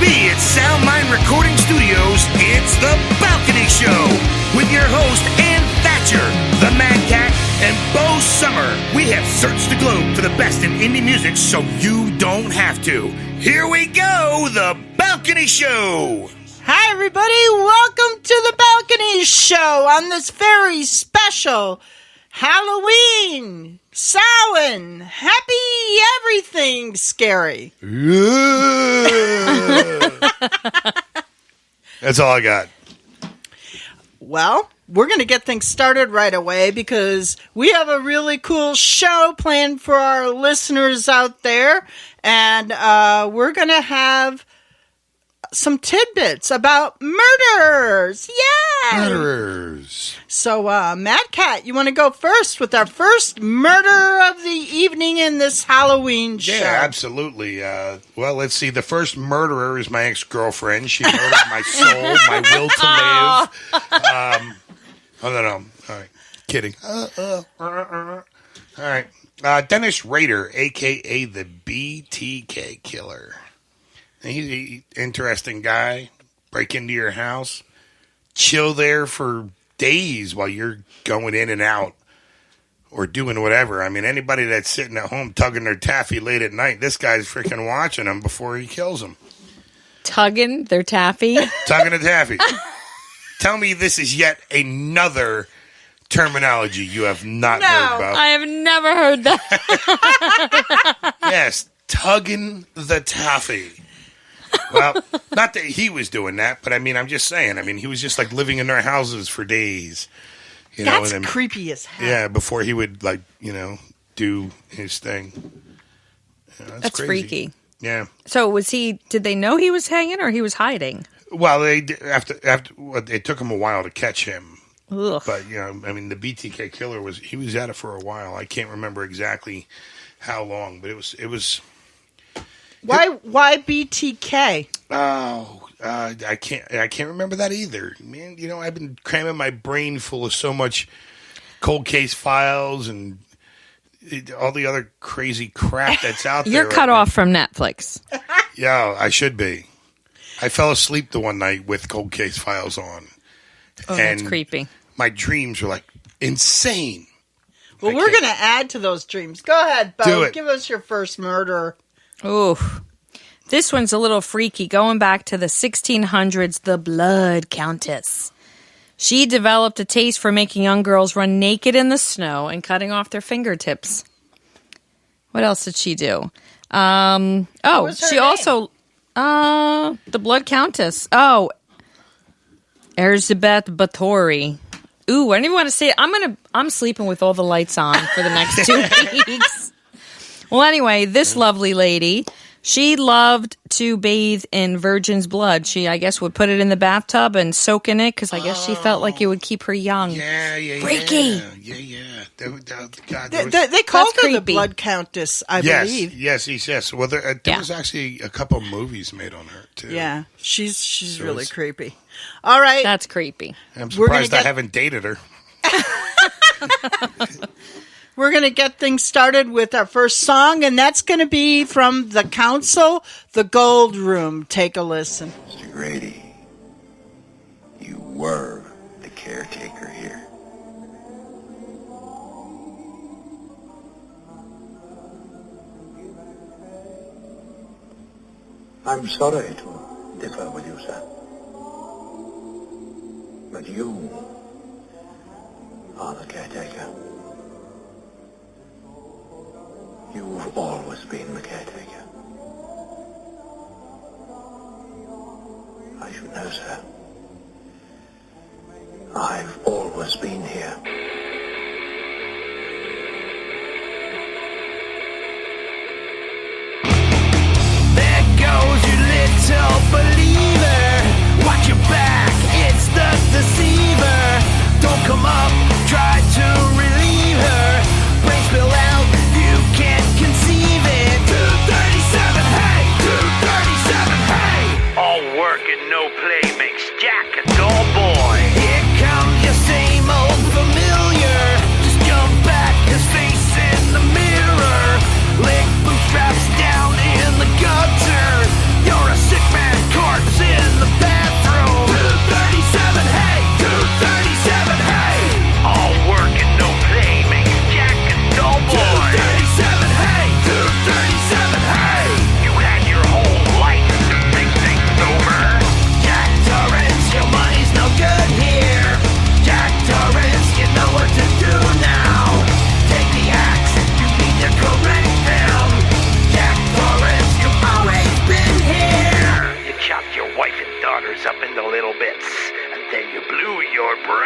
be at Sound Mind Recording Studios, it's The Balcony Show with your host, Ann Thatcher, the MADCAT, and Bo Sommer. We have searched the globe for the best in indie music so you don't have to. Here we go, The Balcony Show. Hi, everybody. Welcome to the Balcony Show on this very special Halloween, Samhain, happy everything scary. That's all I got. Well, we're going to get things started right away because we have a really cool show planned for our listeners out there. And we're going to have some tidbits about murderers. Yeah. Murderers. So, MADCAT, you want to go first with our first murder of the evening in this Halloween show? Yeah, absolutely. Well, let's see. The first murderer is my ex-girlfriend. She murdered my soul, my will to live. Oh, no. All right. Kidding. All right. Dennis Rader, a.k.a. the BTK Killer. He's an interesting guy. Break into your house. Chill there for days while you're going in and out or doing whatever. I mean, anybody that's sitting at home tugging their taffy late at night, this guy's freaking watching them before he kills them. Tugging their taffy? Tugging a taffy. Tell me this is yet another terminology you have not heard about. I have never heard that. Yes, tugging the taffy. Well, not that he was doing that, but I mean, I'm just saying. I mean, he was just like living in their houses for days. You know, That's and then, creepy as hell. Yeah, before he would do his thing. Yeah, That's crazy. freaky. Yeah. So did they know he was hanging or he was hiding? Well, after it took him a while to catch him. Ugh. But, I mean, the BTK Killer was at it for a while. I can't remember exactly how long, but it was. Why BTK? Oh, I can't remember that either. Man, I've been cramming my brain full of so much cold case files and all the other crazy crap that's out there. You're cut off from Netflix. Yeah, I should be. I fell asleep the one night with cold case files on. Oh, that's creepy. My dreams were like insane. Well, we're going to add to those dreams. Go ahead, Bo. Do it. Give us your first murder. Oof. This one's a little freaky. Going back to the 1600s, the Blood Countess. She developed a taste for making young girls run naked in the snow and cutting off their fingertips. What else did she do? She name? also... the Blood Countess. Oh, Elizabeth Bathory. Ooh, I don't even want to say it. I'm sleeping with all the lights on for the next 2 weeks. Well, anyway, this lovely lady, she loved to bathe in virgin's blood. She, I guess, would put it in the bathtub and soak in it because I guess she felt like it would keep her young. Yeah. Freaky. Yeah. They called her the creepy. Blood Countess, I believe. Yes. Well, there was actually a couple of movies made on her, too. Yeah, she's really creepy. All right. That's creepy. I'm surprised I haven't dated her. We're going to get things started with our first song, and that's going to be from The Council, The Gold Room. Take a listen. Mr. Grady, you were the caretaker here. I'm sorry to differ with you, sir. But you are the caretaker. You've always been the caretaker. I should know, sir. I've always been here. There goes your little believer. Watch your back, it's the deceiver. Don't come up, try to relieve her. Brain spill out, you can't conceive it. 237, hey! 237, hey! All work and no play makes Jack a dull boy. Here comes your same old familiar.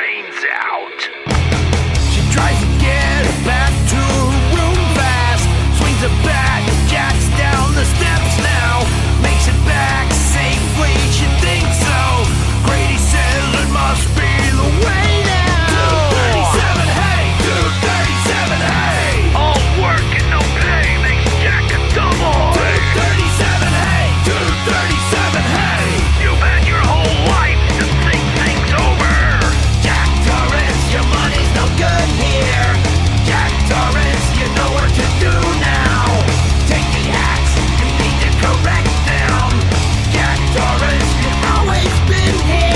brains out. She tries to get back to her room fast. Swings a bat, jacks down the steps now. Makes it back safely, she thinks so. Grady says it must be the way now. 237, hey! 237, hey! All work and no play makes Jack a dull boy. 237, hey! 237, hey! You've had your whole life to think things over. Jack Torrance, your money's no good here. Jack Torrance, you know what to do now. Take the axe, you need to correct them. Jack Torrance, you've always been here.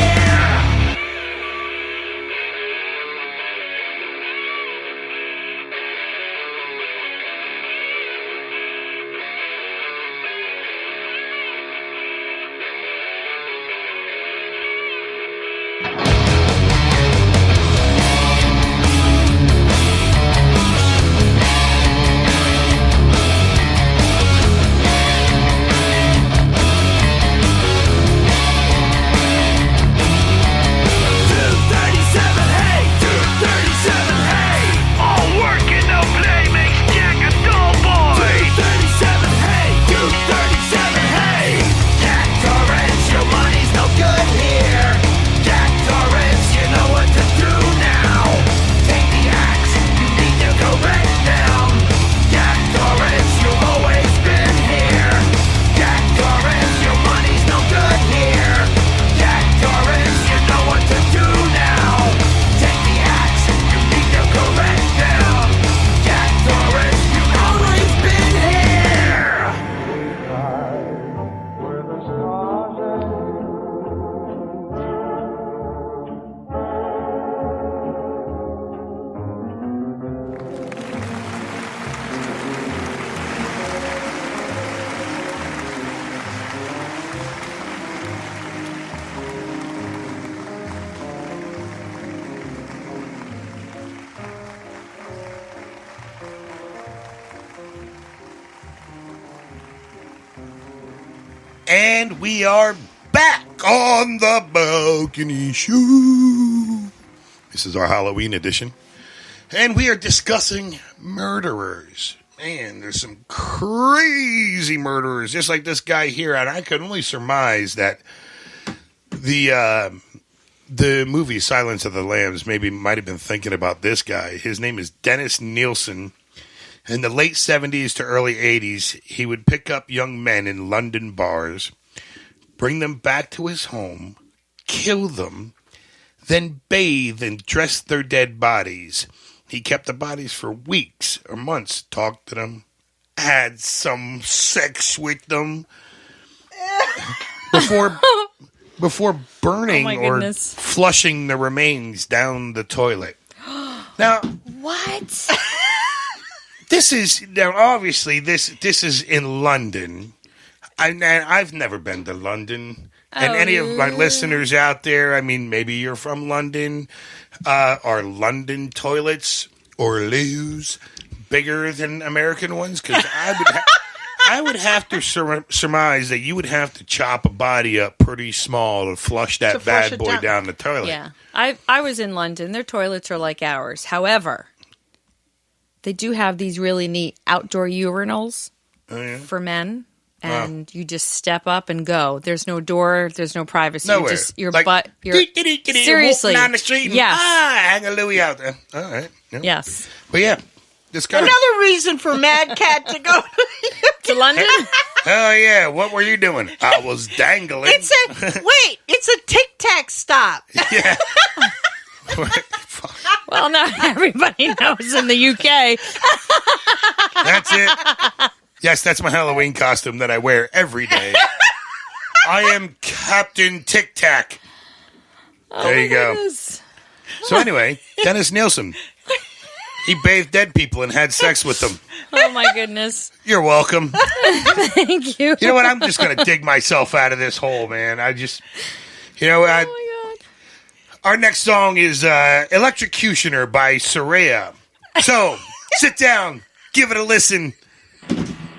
And we are back on the Balcony Show. This is our Halloween edition. And we are discussing murderers. Man, there's some crazy murderers, just like this guy here. And I could only surmise that the movie Silence of the Lambs might have been thinking about this guy. His name is Dennis Nielsen. In the late 70s to early 80s, he would pick up young men in London bars, bring them back to his home, kill them, then bathe and dress their dead bodies. He kept the bodies for weeks or months, talked to them, had some sex with them before burning or flushing the remains down the toilet. Now, what? This is now obviously this is in London. I've never been to London, and any of my listeners out there, I mean, maybe you're from London. Are London toilets or loos bigger than American ones? Because I would have to surmise that you would have to chop a body up pretty small to flush that bad boy down the toilet. Yeah, I was in London. Their toilets are like ours. However, they do have these really neat outdoor urinals for men, and you just step up and go. There's no door. There's no privacy. Nowhere. Your butt. Seriously. Walking down the street. Yes. Hang a Louie out there. All right. Yep. Yes. But yeah, this guy. Another reason for MADCAT to go to London. Oh yeah. What were you doing? I was dangling. It's a Tic Tac stop. Yeah. Well, not everybody knows in the UK. That's it. Yes, that's my Halloween costume that I wear every day. I am Captain Tic Tac. There you go. Goodness. So anyway, Dennis Nielsen. He bathed dead people and had sex with them. Oh, my goodness. You're welcome. Thank you. You know what? I'm just going to dig myself out of this hole, man. I just, oh, my God. Our next song is Electrocutioner by Soraya. So, sit down, give it a listen.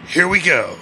Here we go.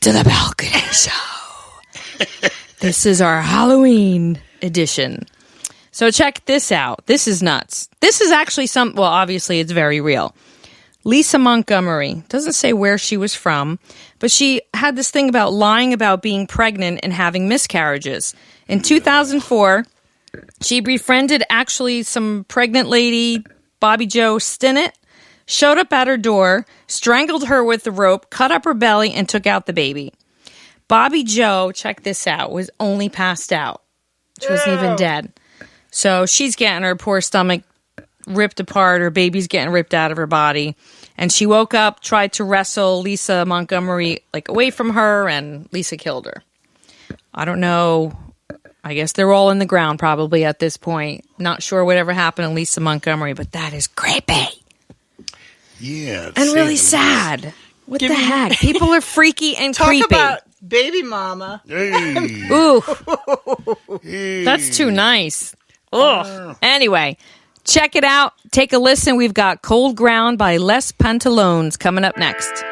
to the balcony show. This is our Halloween edition. So check this out. This is nuts. This is actually obviously it's very real. Lisa Montgomery, doesn't say where she was from, but she had this thing about lying about being pregnant and having miscarriages. In 2004, she befriended actually some pregnant lady, Bobby Jo Stinnett, showed up at her door, strangled her with the rope, cut up her belly, and took out the baby. Bobby Jo, check this out, was only passed out. She wasn't even dead. So she's getting her poor stomach ripped apart. Her baby's getting ripped out of her body. And she woke up, tried to wrestle Lisa Montgomery away from her, and Lisa killed her. I don't know. I guess they're all in the ground probably at this point. Not sure whatever happened to Lisa Montgomery, but that is creepy. Yeah. And really sad. What the heck? People are freaky and creepy. Talk about baby mama. Hey. Ooh. Hey. That's too nice. Ugh. Anyway, check it out. Take a listen. We've got Cold Ground by Les Pantalones coming up next.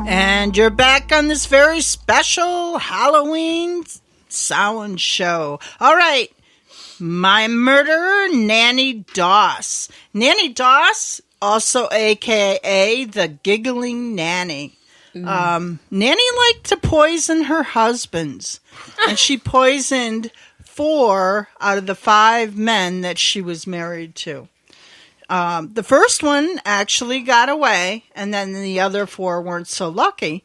And you're back on this very special Halloween Samhain show. All right. My murderer, Nanny Doss. Nanny Doss, also a.k.a. the Giggling Nanny. Nanny liked to poison her husbands. And she poisoned 4 out of the 5 men that she was married to. The first one actually got away, and then the other 4 weren't so lucky.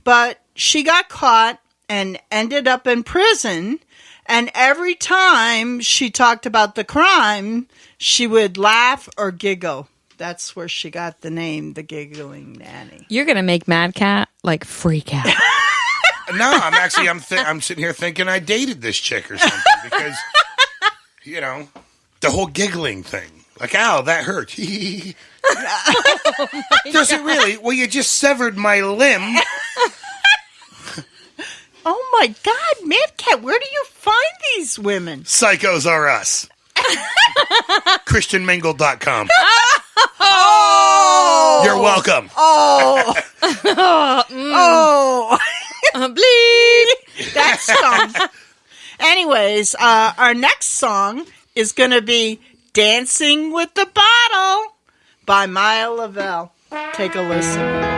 But she got caught and ended up in prison. And every time she talked about the crime, she would laugh or giggle. That's where she got the name, the Giggling Nanny. You're going to make MADCAT like freak out. No, I'm sitting here thinking I dated this chick or something because, you know, the whole giggling thing. Like, ow, that hurt. Does it really? Well, you just severed my limb. Oh, my God, MADCAT, where do you find these women? Psychos are us. ChristianMingle.com. Oh! You're welcome. Oh! Oh! Bleep. That song. Anyways, our next song is going to be Dancing with the Bottle by Maya Lavelle. Take a listen.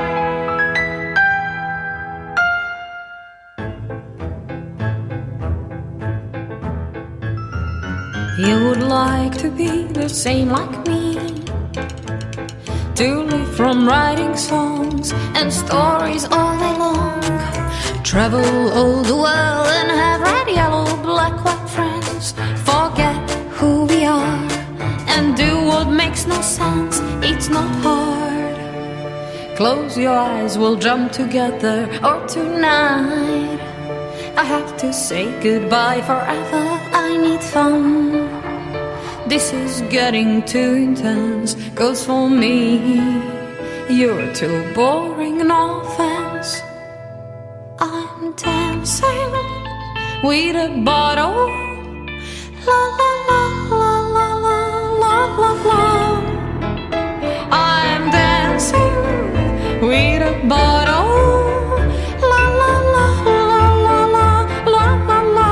You would like to be the same like me, to live from writing songs and stories all day long, travel all the world and have red, yellow, black, white friends, forget who we are and do what makes no sense. It's not hard. Close your eyes, we'll jump together, or tonight I have to say goodbye forever. I need fun. This is getting too intense. Goes for me. You're too boring, no offense. I'm dancing with a bottle. La la la la la la la la. I'm dancing with a bottle. La la la la la la la la la.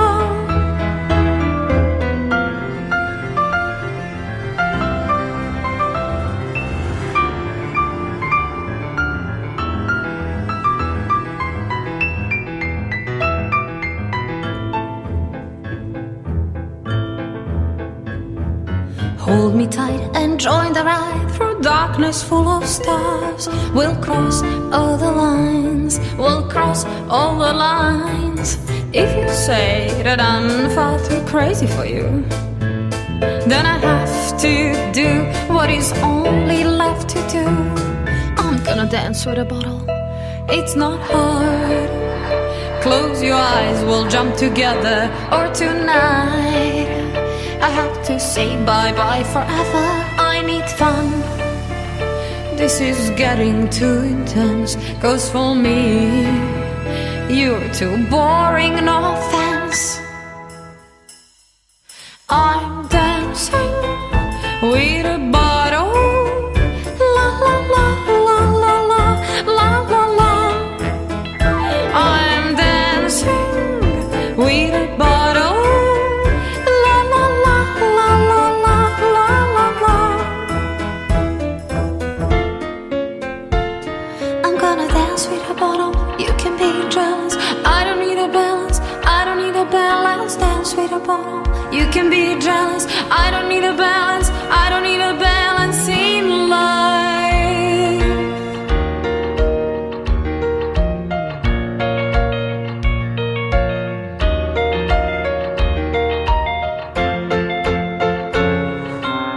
Hold me tight and join the ride through darkness full of stars. We'll cross all the lines. We'll cross all the lines. If you say that I'm far too crazy for you, then I have to do what is only left to do. I'm gonna dance with a bottle. It's not hard. Close your eyes, we'll jump together. Or tonight I have to say bye-bye forever. I need fun. This is getting too intense. Goes for me. You're too boring, no offense. I'm dancing with a bottle. La la la la la la la la la. I'm dancing with a bottle. La la la la la la la la la. I'm gonna dance with a bottle. You can be jealous. I don't need a balance. I don't need a balance. Dance with a bottle. You can be jealous. I don't need a balance. I don't need a balance in life.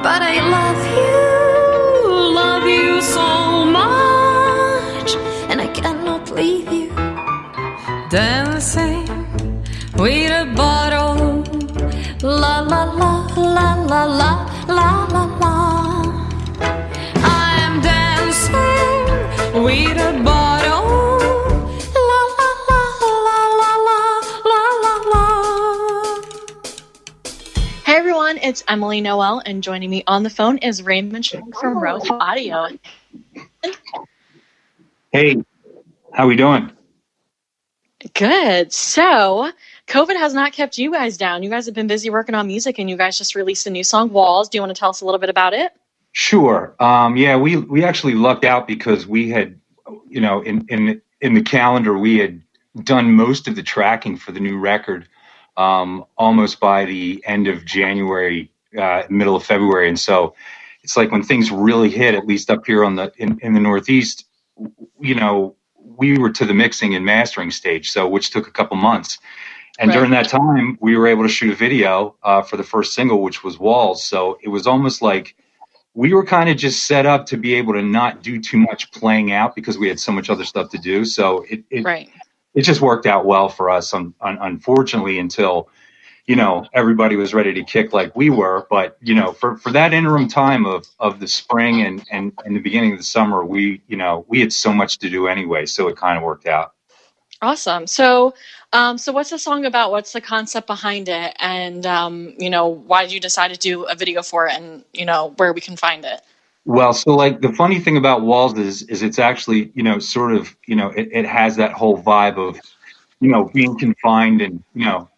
But I love you so much, and I cannot leave you. Dancing with a bottle. La la la la la la la la la. I'm dancing with a bottle. La la la la la la la la. Hey everyone, it's Emily Noel, and joining me on the phone is Raymond Schick from Rogue Audio. Hey, how we doing? Good. So, COVID has not kept you guys down. You guys have been busy working on music, and you guys just released a new song, Walls. Do you want to tell us a little bit about it? Sure. Yeah, we actually lucked out because we had, you know, in the calendar we had done most of the tracking for the new record almost by the end of January, middle of February, and so it's like when things really hit, at least up here in the Northeast, you know, we were to the mixing and mastering stage, so which took a couple months. And during that time, we were able to shoot a video for the first single, which was Walls. So it was almost like we were kind of just set up to be able to not do too much playing out because we had so much other stuff to do. So it just worked out well for us, unfortunately, until, you know, everybody was ready to kick like we were. But, you know, for that interim time of the spring and the beginning of the summer, we had so much to do anyway. So it kind of worked out. Awesome. So what's the song about? What's the concept behind it? And, you know, why did you decide to do a video for it, and, you know, where we can find it? Well, so like the funny thing about Walls is it's actually, you know, sort of, you know, it has that whole vibe of, you know, being confined, and, you know,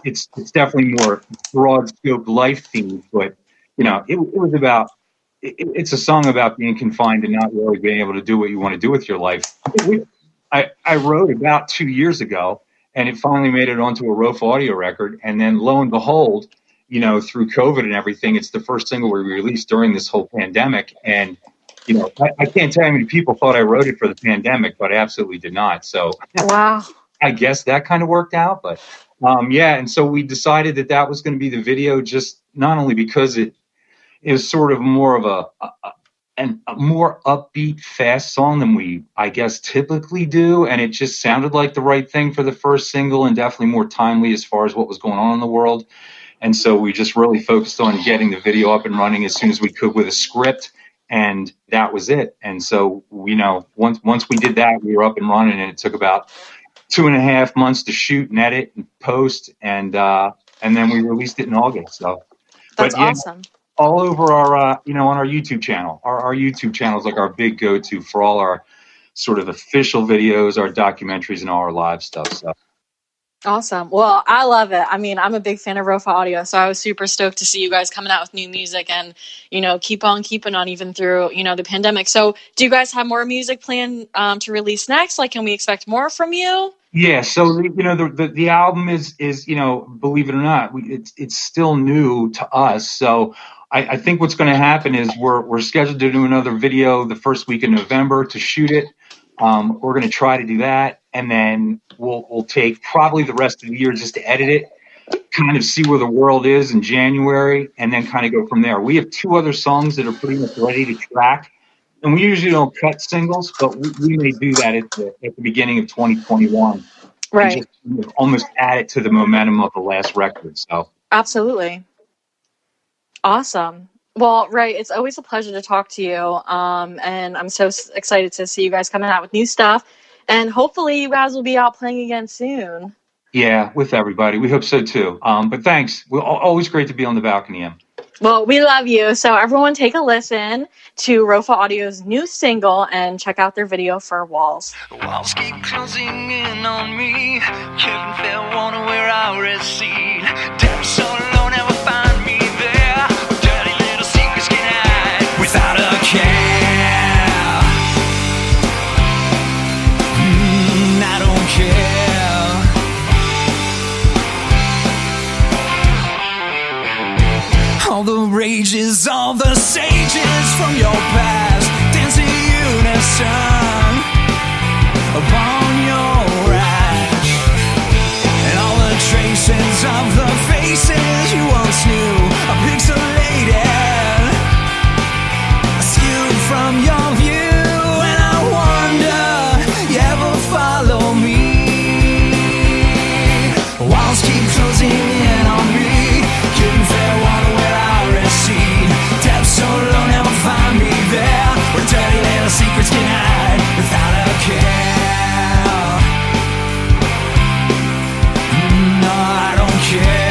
it's definitely more broad scope life themed, but, you know, it was about, it's a song about being confined and not really being able to do what you want to do with your life. I wrote about 2 years ago, and it finally made it onto a Rofa audio record. And then lo and behold, you know, through COVID and everything, it's the first single we released during this whole pandemic. And, you know, I can't tell you how many people thought I wrote it for the pandemic, but I absolutely did not. So wow, I guess that kind of worked out. But yeah, and so we decided that was going to be the video, just not only because it is sort of more of a more upbeat, fast song than we, I guess, typically do. And it just sounded like the right thing for the first single, and definitely more timely as far as what was going on in the world. And so we just really focused on getting the video up and running as soon as we could with a script. And that was it. And so, you know, once we did that, we were up and running, and it took about 2.5 months to shoot and edit and post. And then we released it in August. So that's awesome. All over our, you know, on our YouTube channel. Our YouTube channel is like our big go-to for all our sort of official videos, our documentaries, and all our live stuff. So. Awesome. Well, I love it. I mean, I'm a big fan of Rofa Audio, so I was super stoked to see you guys coming out with new music and, you know, keep on keeping on even through, you know, the pandemic. So do you guys have more music planned to release next? Like, can we expect more from you? Yeah, so you know the album is you know, believe it or not, it's still new to us. So I think what's going to happen is we're scheduled to do another video the first week of November to shoot it. We're going to try to do that, and then we'll take probably the rest of the year just to edit it, kind of see where the world is in January, and then kind of go from there. We have 2 other songs that are pretty much ready to track. And we usually don't cut singles, but we may do that at the beginning of 2021. Right. And just almost add it to the momentum of the last record. So absolutely. Awesome. Well, Ray, it's always a pleasure to talk to you. And I'm so excited to see you guys coming out with new stuff. And hopefully you guys will be out playing again soon. Yeah, with everybody. We hope so too. But thanks. We're always great to be on the balcony, Em. Well, we love you. So everyone take a listen to Rofa Audio's new single and check out their video for Walls. Walls keep closing in on me. Heaven fell, wanna wear our receipt. Damn, so alone, never find me there. Dirty little secrets can hide without a care. I don't care. All the rages of the sages from your past dance in unison upon your rash, and all the traces of the faces you once knew are pixelated, skewed from your view, and I wonder you ever follow me. Walls keep closing in on me. Couldn't fair one where I recede. Depths so low, never find me there. Where dirty little secrets can hide without a care. No, I don't care.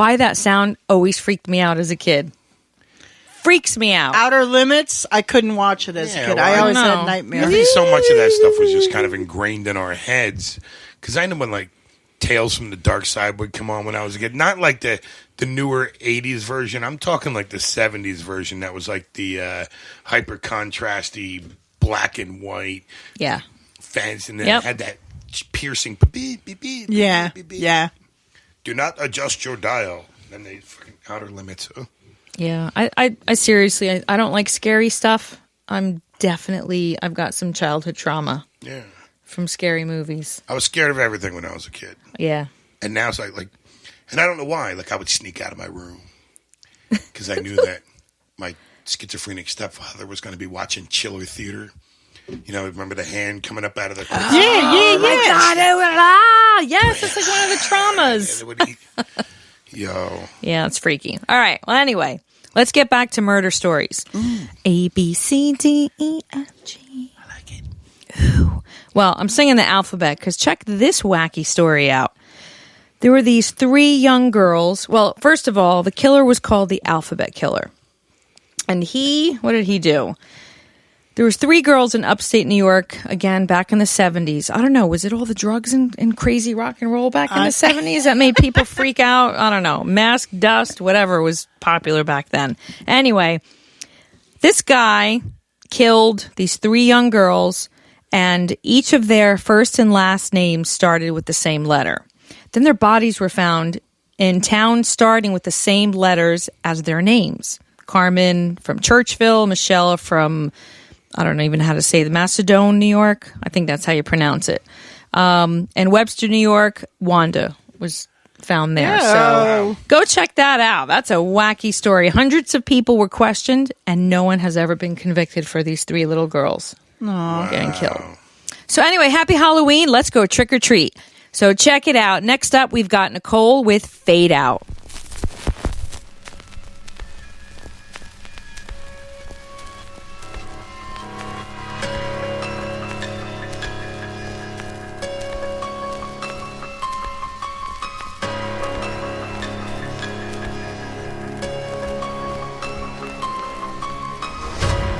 why that sound always freaked me out as a kid. Freaks me out. Outer Limits, I couldn't watch it as a kid. I always had I nightmares. think so much of that stuff was just kind of ingrained in our heads. Because I know when, like, Tales from the Dark Side would come on when I was a kid. Not like the newer 80s version. I'm talking like the 70s version that was like the hyper contrasty black and white fans. And then it had that piercing beep, beep, beep, Yeah, beep, beep. yeah. Do not adjust your dial. Then they fucking Outer Limits. Yeah, I seriously, I don't like scary stuff. I've got some childhood trauma. Yeah. From scary movies. I was scared of everything when I was a kid. Yeah. And now it's like, and I don't know why. Like, I would sneak out of my room because I knew that my schizophrenic stepfather was going to be watching Chiller Theater. You know, remember the hand coming up out of the Yeah. My God. Yes, it's like one of the traumas. Yo. Yeah, it's freaky. All right. Well, anyway, let's get back to murder stories. A, B, C, D, E, F, G. I like it. Ooh. Well, I'm singing the alphabet because check this wacky story out. There were these 3 young girls. Well, first of all, the killer was called the Alphabet Killer. And what did he do? There was 3 girls in upstate New York, again, back in the 70s. I don't know. Was it all the drugs and crazy rock and roll back in the 70s that made people freak out? I don't know. Mask, dust, whatever was popular back then. Anyway, this guy killed these 3 young girls, and each of their first and last names started with the same letter. Then their bodies were found in towns starting with the same letters as their names. Carmen from Churchville, Michelle from, I don't know even how to say it, Macedon, New York. I think that's how you pronounce it. And Webster, New York, Wanda was found there. So go check that out. That's a wacky story. Hundreds of people were questioned, and no one has ever been convicted for these 3 little girls getting killed. So anyway, happy Halloween. Let's go trick or treat. So check it out. Next up, we've got Nicole with Fade Out.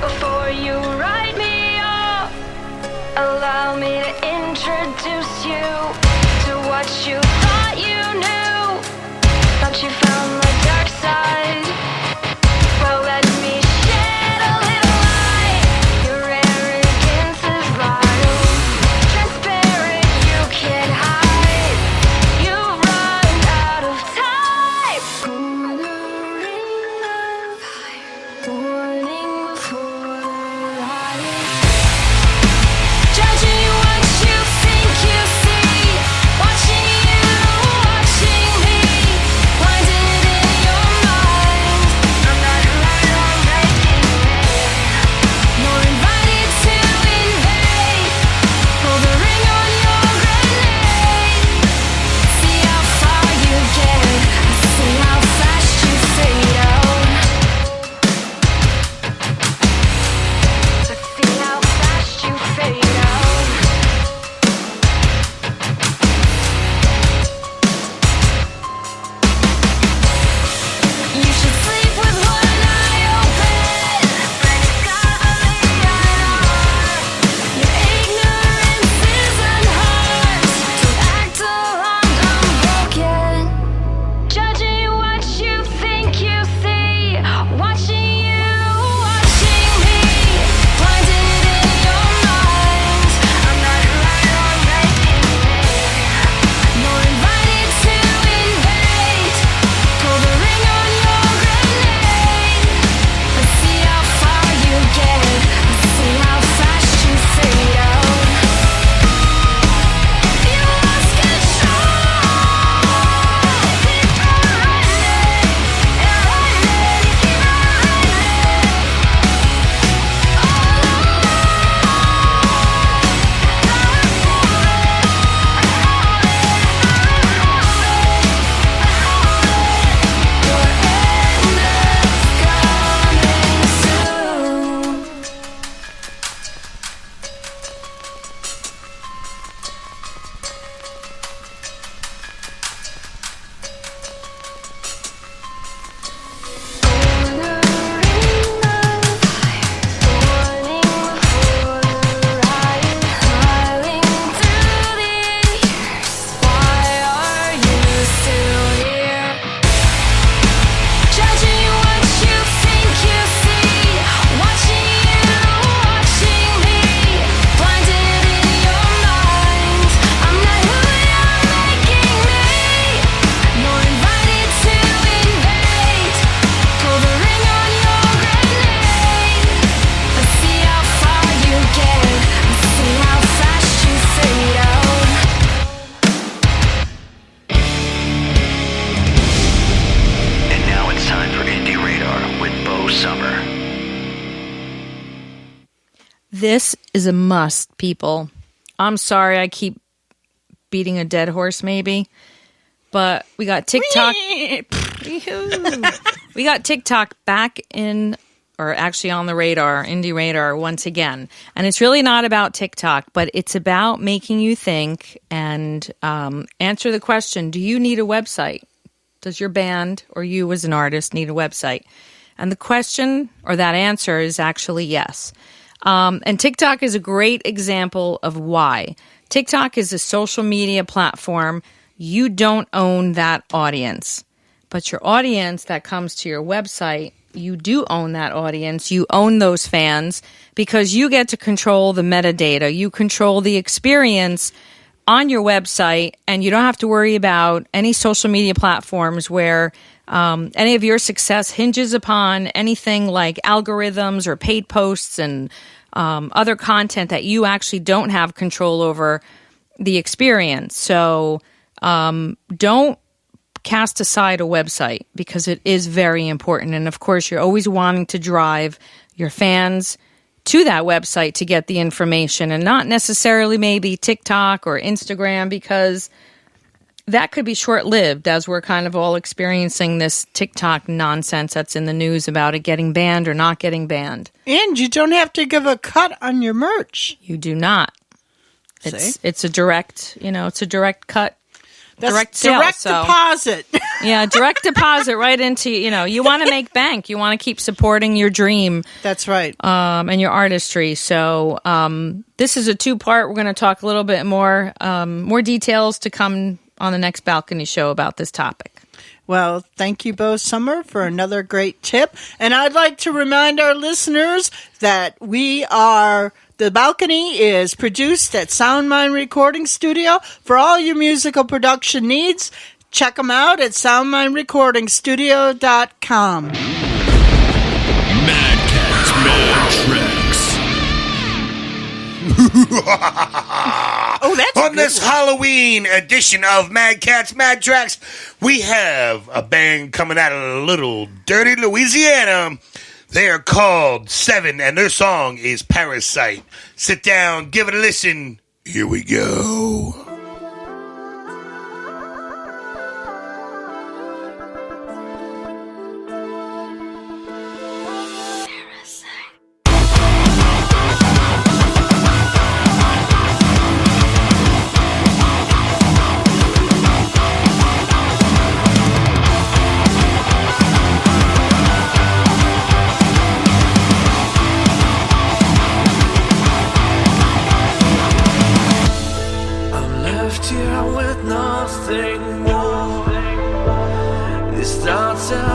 Before you write me off, allow me to introduce you to what you thought you knew. Thought you found my dark side. Well, let me shed a little light. Your arrogance is vile, transparent, you can't hide. You've run out of time. Warning before light. Judging what you think you see, watching you, watching me, blinded This is a must, people. I'm sorry I keep beating a dead horse, maybe. But we got TikTok. We got TikTok back in, or actually on the radar, indie radar once again. And it's really not about TikTok, but it's about making you think and answer the question, do you need a website? Does your band or you as an artist need a website? And the question or that answer is actually yes. And TikTok is a great example of why. TikTok is a social media platform. You don't own that audience. But your audience that comes to your website, you do own that audience. You own those fans because you get to control the metadata. You control the experience on your website, and you don't have to worry about any social media platforms where any of your success hinges upon anything like algorithms or paid posts and other content that you actually don't have control over the experience. So don't cast aside a website because it is very important. And of course, you're always wanting to drive your fans to that website to get the information and not necessarily maybe TikTok or Instagram, because that could be short-lived, as we're kind of all experiencing this TikTok nonsense that's in the news about it getting banned or not getting banned. And you don't have to give a cut on your merch. You do not. It's a direct, it's a direct cut. That's direct sale, direct deposit. Yeah, direct deposit right into, you want to make bank. You want to keep supporting your dream. That's right. And your artistry. So this is a two-part. We're going to talk a little bit more details to come on the next balcony show about this topic. Well, thank you, Bo Sommer, for another great tip. And I'd like to remind our listeners that The Balcony is produced at Soundmind Recording Studio. For all your musical production needs, check them out at soundmindrecordingstudio.com. MADCAT MADTRAX. Oh, that's on this Halloween edition of MADCAT's MADTRAX, we have a band coming out of little dirty Louisiana. They are called Seven, and their song is Parasite. Sit down, give it a listen. Here we go.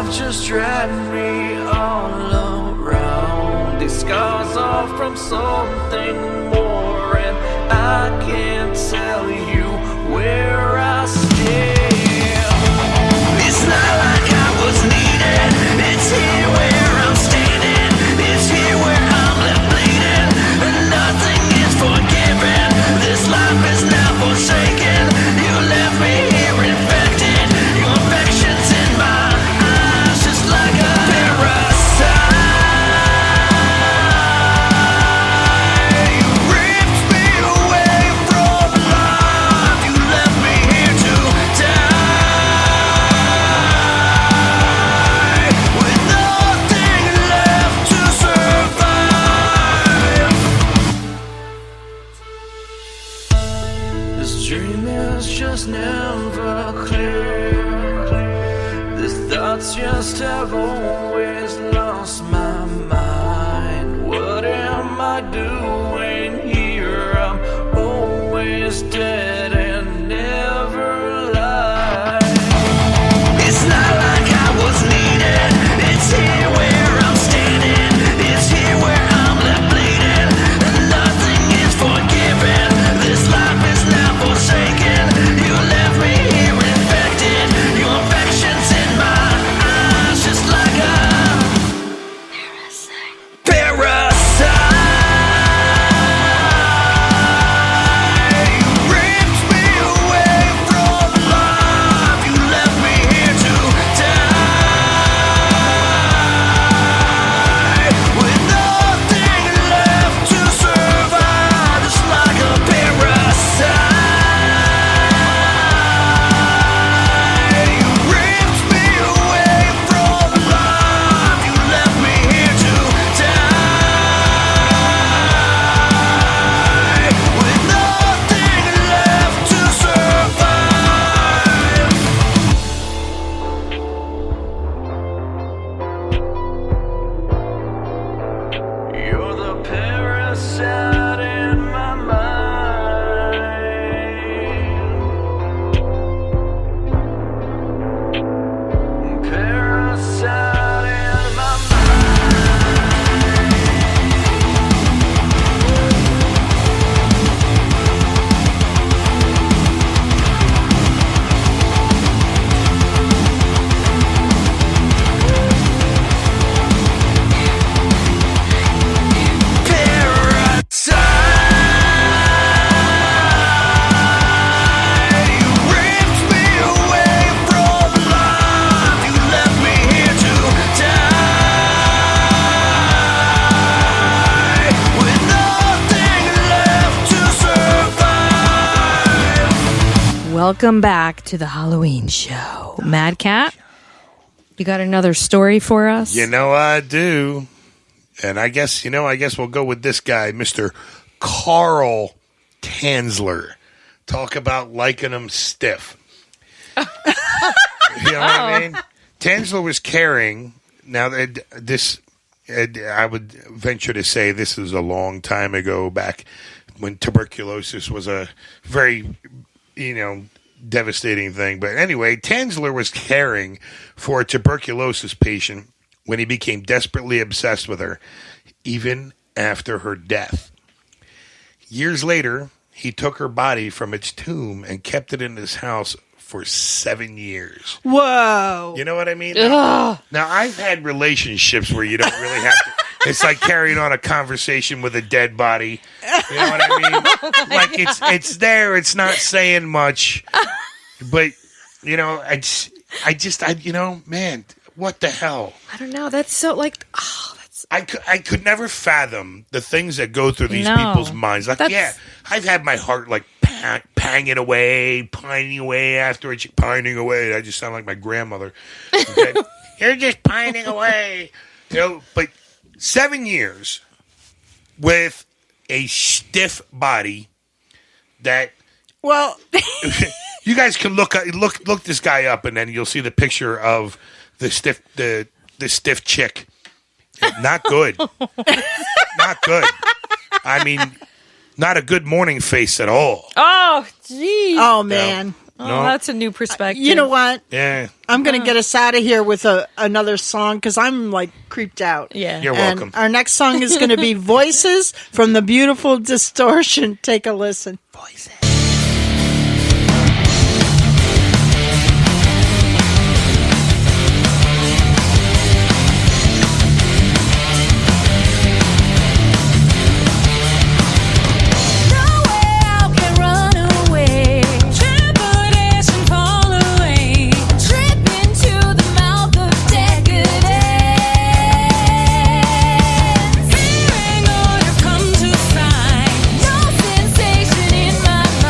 Just drag me all around. These scars are from something more, and I can't tell you where I stand. It's not like I was needed. It's here where I'm standing. It's here where I'm left bleeding, and nothing is forgiven. This life is now forsaken. You left me here infected. Your affection's in my like a parasite. You ripped me away from life. You left me here to die, with nothing left to survive. This dream is just never clear. Thoughts just have always lost my mind. What am I doing here? I'm always dead and never alive. It's not like I was needed. It's here where I'm standing. It's here where I'm left bleeding, and nothing is forgiven. This life is now forsaken. You left me here infected. Your affection's in my just like a parasite. You Welcome back to the Halloween show. MADCAT, you got another story for us? You know I do. And I guess we'll go with this guy, Mr. Carl Tanzler. Talk about liking him stiff. You know what I mean? Tanzler was carrying. Now, I would venture to say this is a long time ago, back when tuberculosis was a very, devastating thing. But anyway, Tanzler was caring for a tuberculosis patient when he became desperately obsessed with her, even after her death. Years later, he took her body from its tomb and kept it in his house for 7 years. Whoa. You know what I mean? Now, I've had relationships where you don't really have to. It's like carrying on a conversation with a dead body. You know what I mean? Like it's there. It's not saying much. But, man, what the hell? I don't know. That's so I could never fathom the things that go through these people's minds. Like, I've had my heart like pining away afterwards. Pining away. I just sound like my grandmother. Okay? You're just pining away. But 7 years with a stiff body that. Well, you guys can look this guy up, and then you'll see the picture of the stiff chick. Not good. Not good. I mean, not a good morning face at all. Oh, geez. Oh, man. No. That's a new perspective. You know what? Yeah. I'm going to get us out of here with another song because I'm like creeped out. Yeah. You're welcome. Our next song is going to be Voices from the Beautiful Distortion. Take a listen. Voices. Fearing all you've come to find, no sensation in my mind.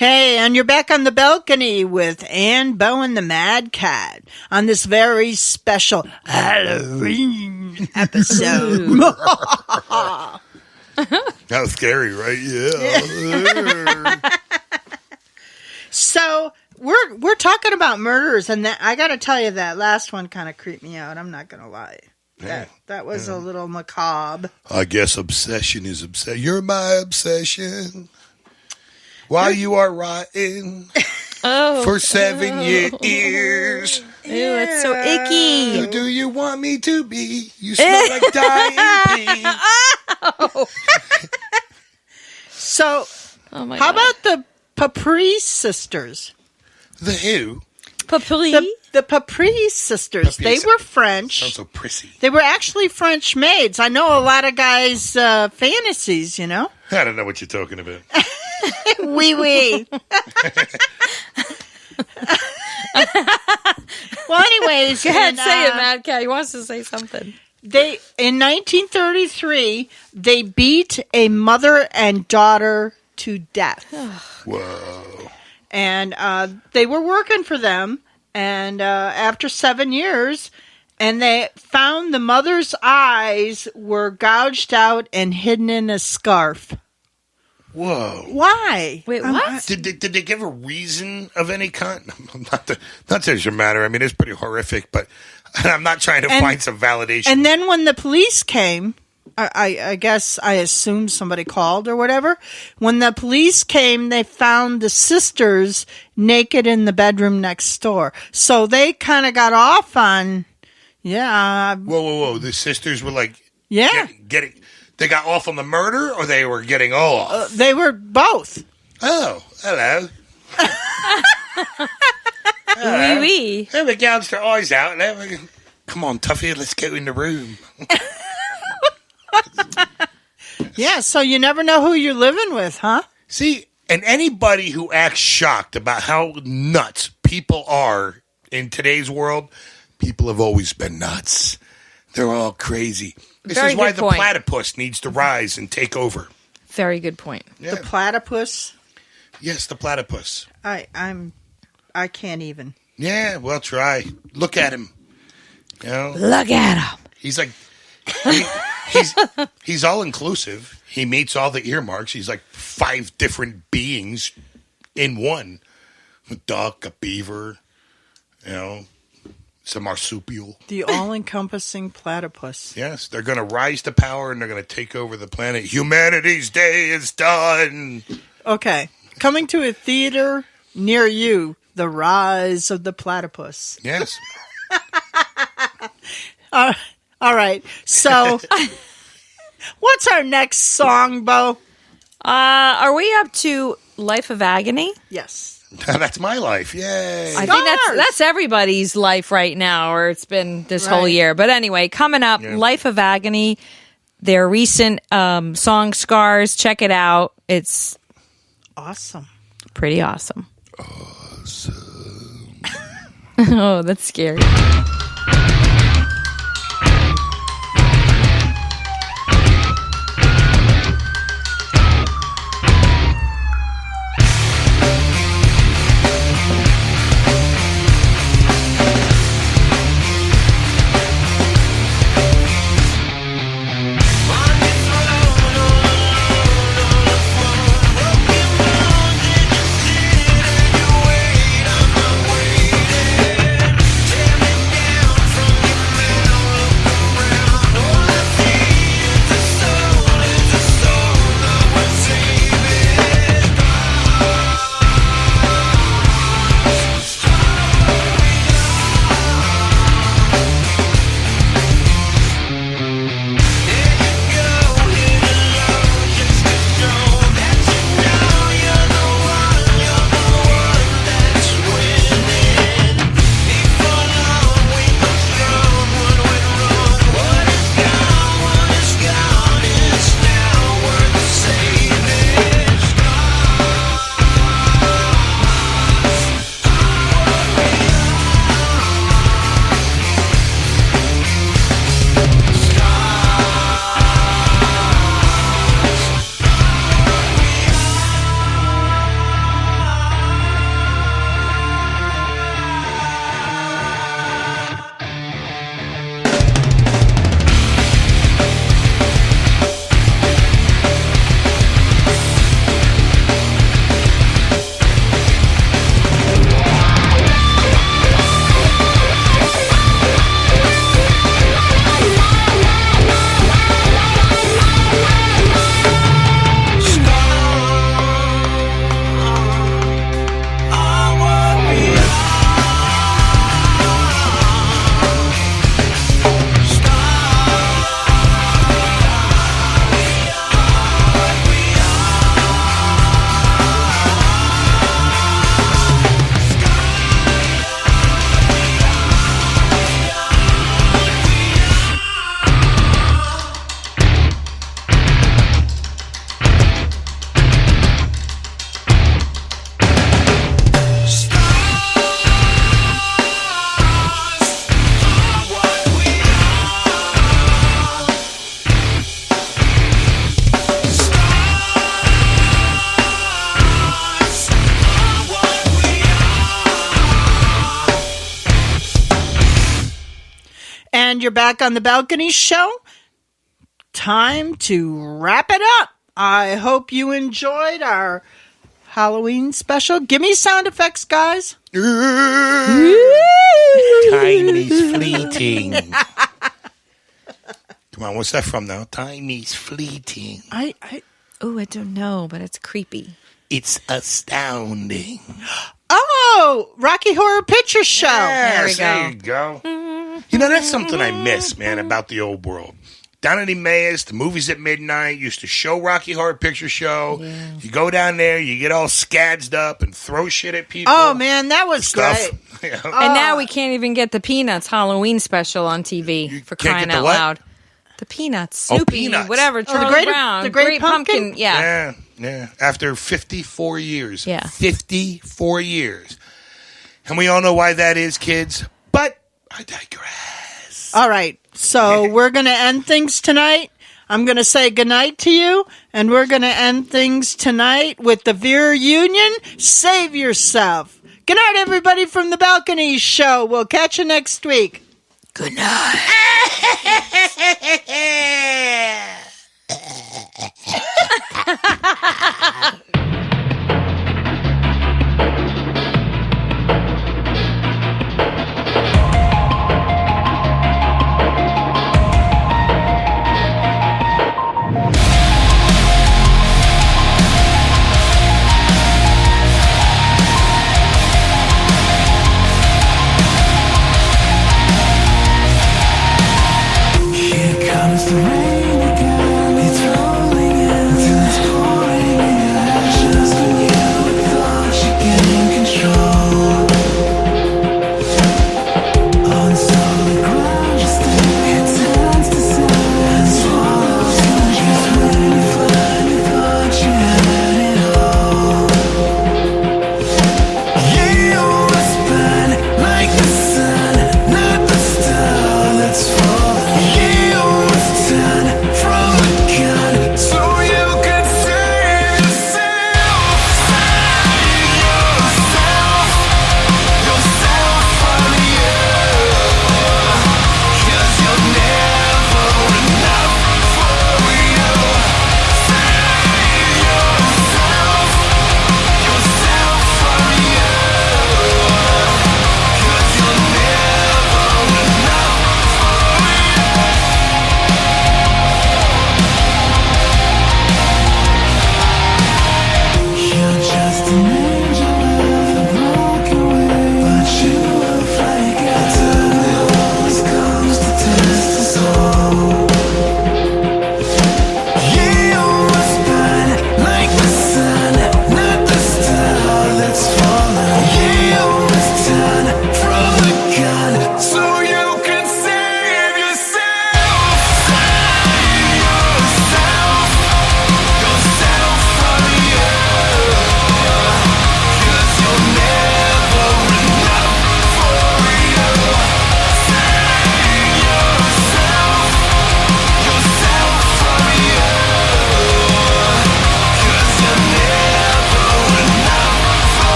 Hey, and you're back on the balcony with Ann, Bo, and the MADCAT on this very special Halloween episode. That was scary, right? Yeah. So we're talking about murders, and I got to tell you that last one kind of creeped me out. I'm not going to lie. That was a little macabre. I guess obsession is obsession. You're my obsession. While you are rotting for 7 years. Ew, it's so icky. Who do you want me to be? You smell like dying pee. So, how about the Paprese sisters? The who? Paprese? The Paprese sisters. They were French. Sounds so prissy. They were actually French maids. I know a lot of guys' fantasies, you know? I don't know what you're talking about. Oui. Well, anyways. Go ahead, say it, MADCAT. He wants to say something. In 1933, they beat a mother and daughter to death. Whoa. And they were working for them. And after 7 years, and they found the mother's eyes were gouged out and hidden in a scarf. Whoa. Why? Wait, what? Did they give a reason of any kind? Not that it should matter. I mean, it's pretty horrific, but I'm not trying to find some validation. And then when the police came, I guess I assume somebody called or whatever. When the police came, they found the sisters naked in the bedroom next door. So they kind of got off on, Whoa. The sisters were like, getting. They got off on the murder, or they were getting off? They were both. Oh, hello. Oui. Let me gouge their eyes out. Come on, Tuffy, let's go in the room. Yeah, so you never know who you're living with, huh? See, and anybody who acts shocked about how nuts people are in today's world, people have always been nuts. They're all crazy. This Very is why good the point. platypus needs to rise and take over. Very good point. Yeah. The platypus. Yes, the platypus. I can't even. Yeah, well, try. Look at him. You know? Look at him. He's like, he's all inclusive. He meets all the earmarks. He's like 5 different beings in one. A duck, a beaver, it's a marsupial. The all-encompassing platypus. Yes, they're going to rise to power and they're going to take over the planet. Humanity's day is done. Okay. Coming to a theater near you, The Rise of the Platypus. Yes. All right. So, what's our next song, Bo? Are we up to Life of Agony? Yes. That's my life. Yay. I think that's everybody's life right now, or it's been this whole year. But anyway, coming up, Life of Agony, their recent song Scars. Check it out. It's awesome. Pretty awesome. Oh, that's scary. Tell me And you're back on the Balcony Show. Time to wrap it up. I hope you enjoyed our Halloween special. Give me sound effects, guys. Time is fleeting. Come on, what's that from now? Time is fleeting. I don't know, but it's creepy. It's astounding. Oh, Rocky Horror Picture Show. Yes, there you go. You know, that's something I miss, man, about the old world. Down in Emmaus, the movies at midnight used to show Rocky Horror Picture Show. Yeah. You go down there, you get all scadsed up and throw shit at people. Oh, man, that was great. You know? And now we can't even get the Peanuts Halloween special on TV for crying out loud. The Peanuts, Snoopy, Peanuts. Whatever, Charlie Brown, the Great Pumpkin. Yeah. After 54 years. Yeah. 54 years. And we all know why that is, kids. But I digress. All right. So we're going to end things tonight. I'm going to say goodnight to you. And we're going to end things tonight with the Veer Union. Save yourself. Good night, everybody, from the Balcony Show. We'll catch you next week. Good night.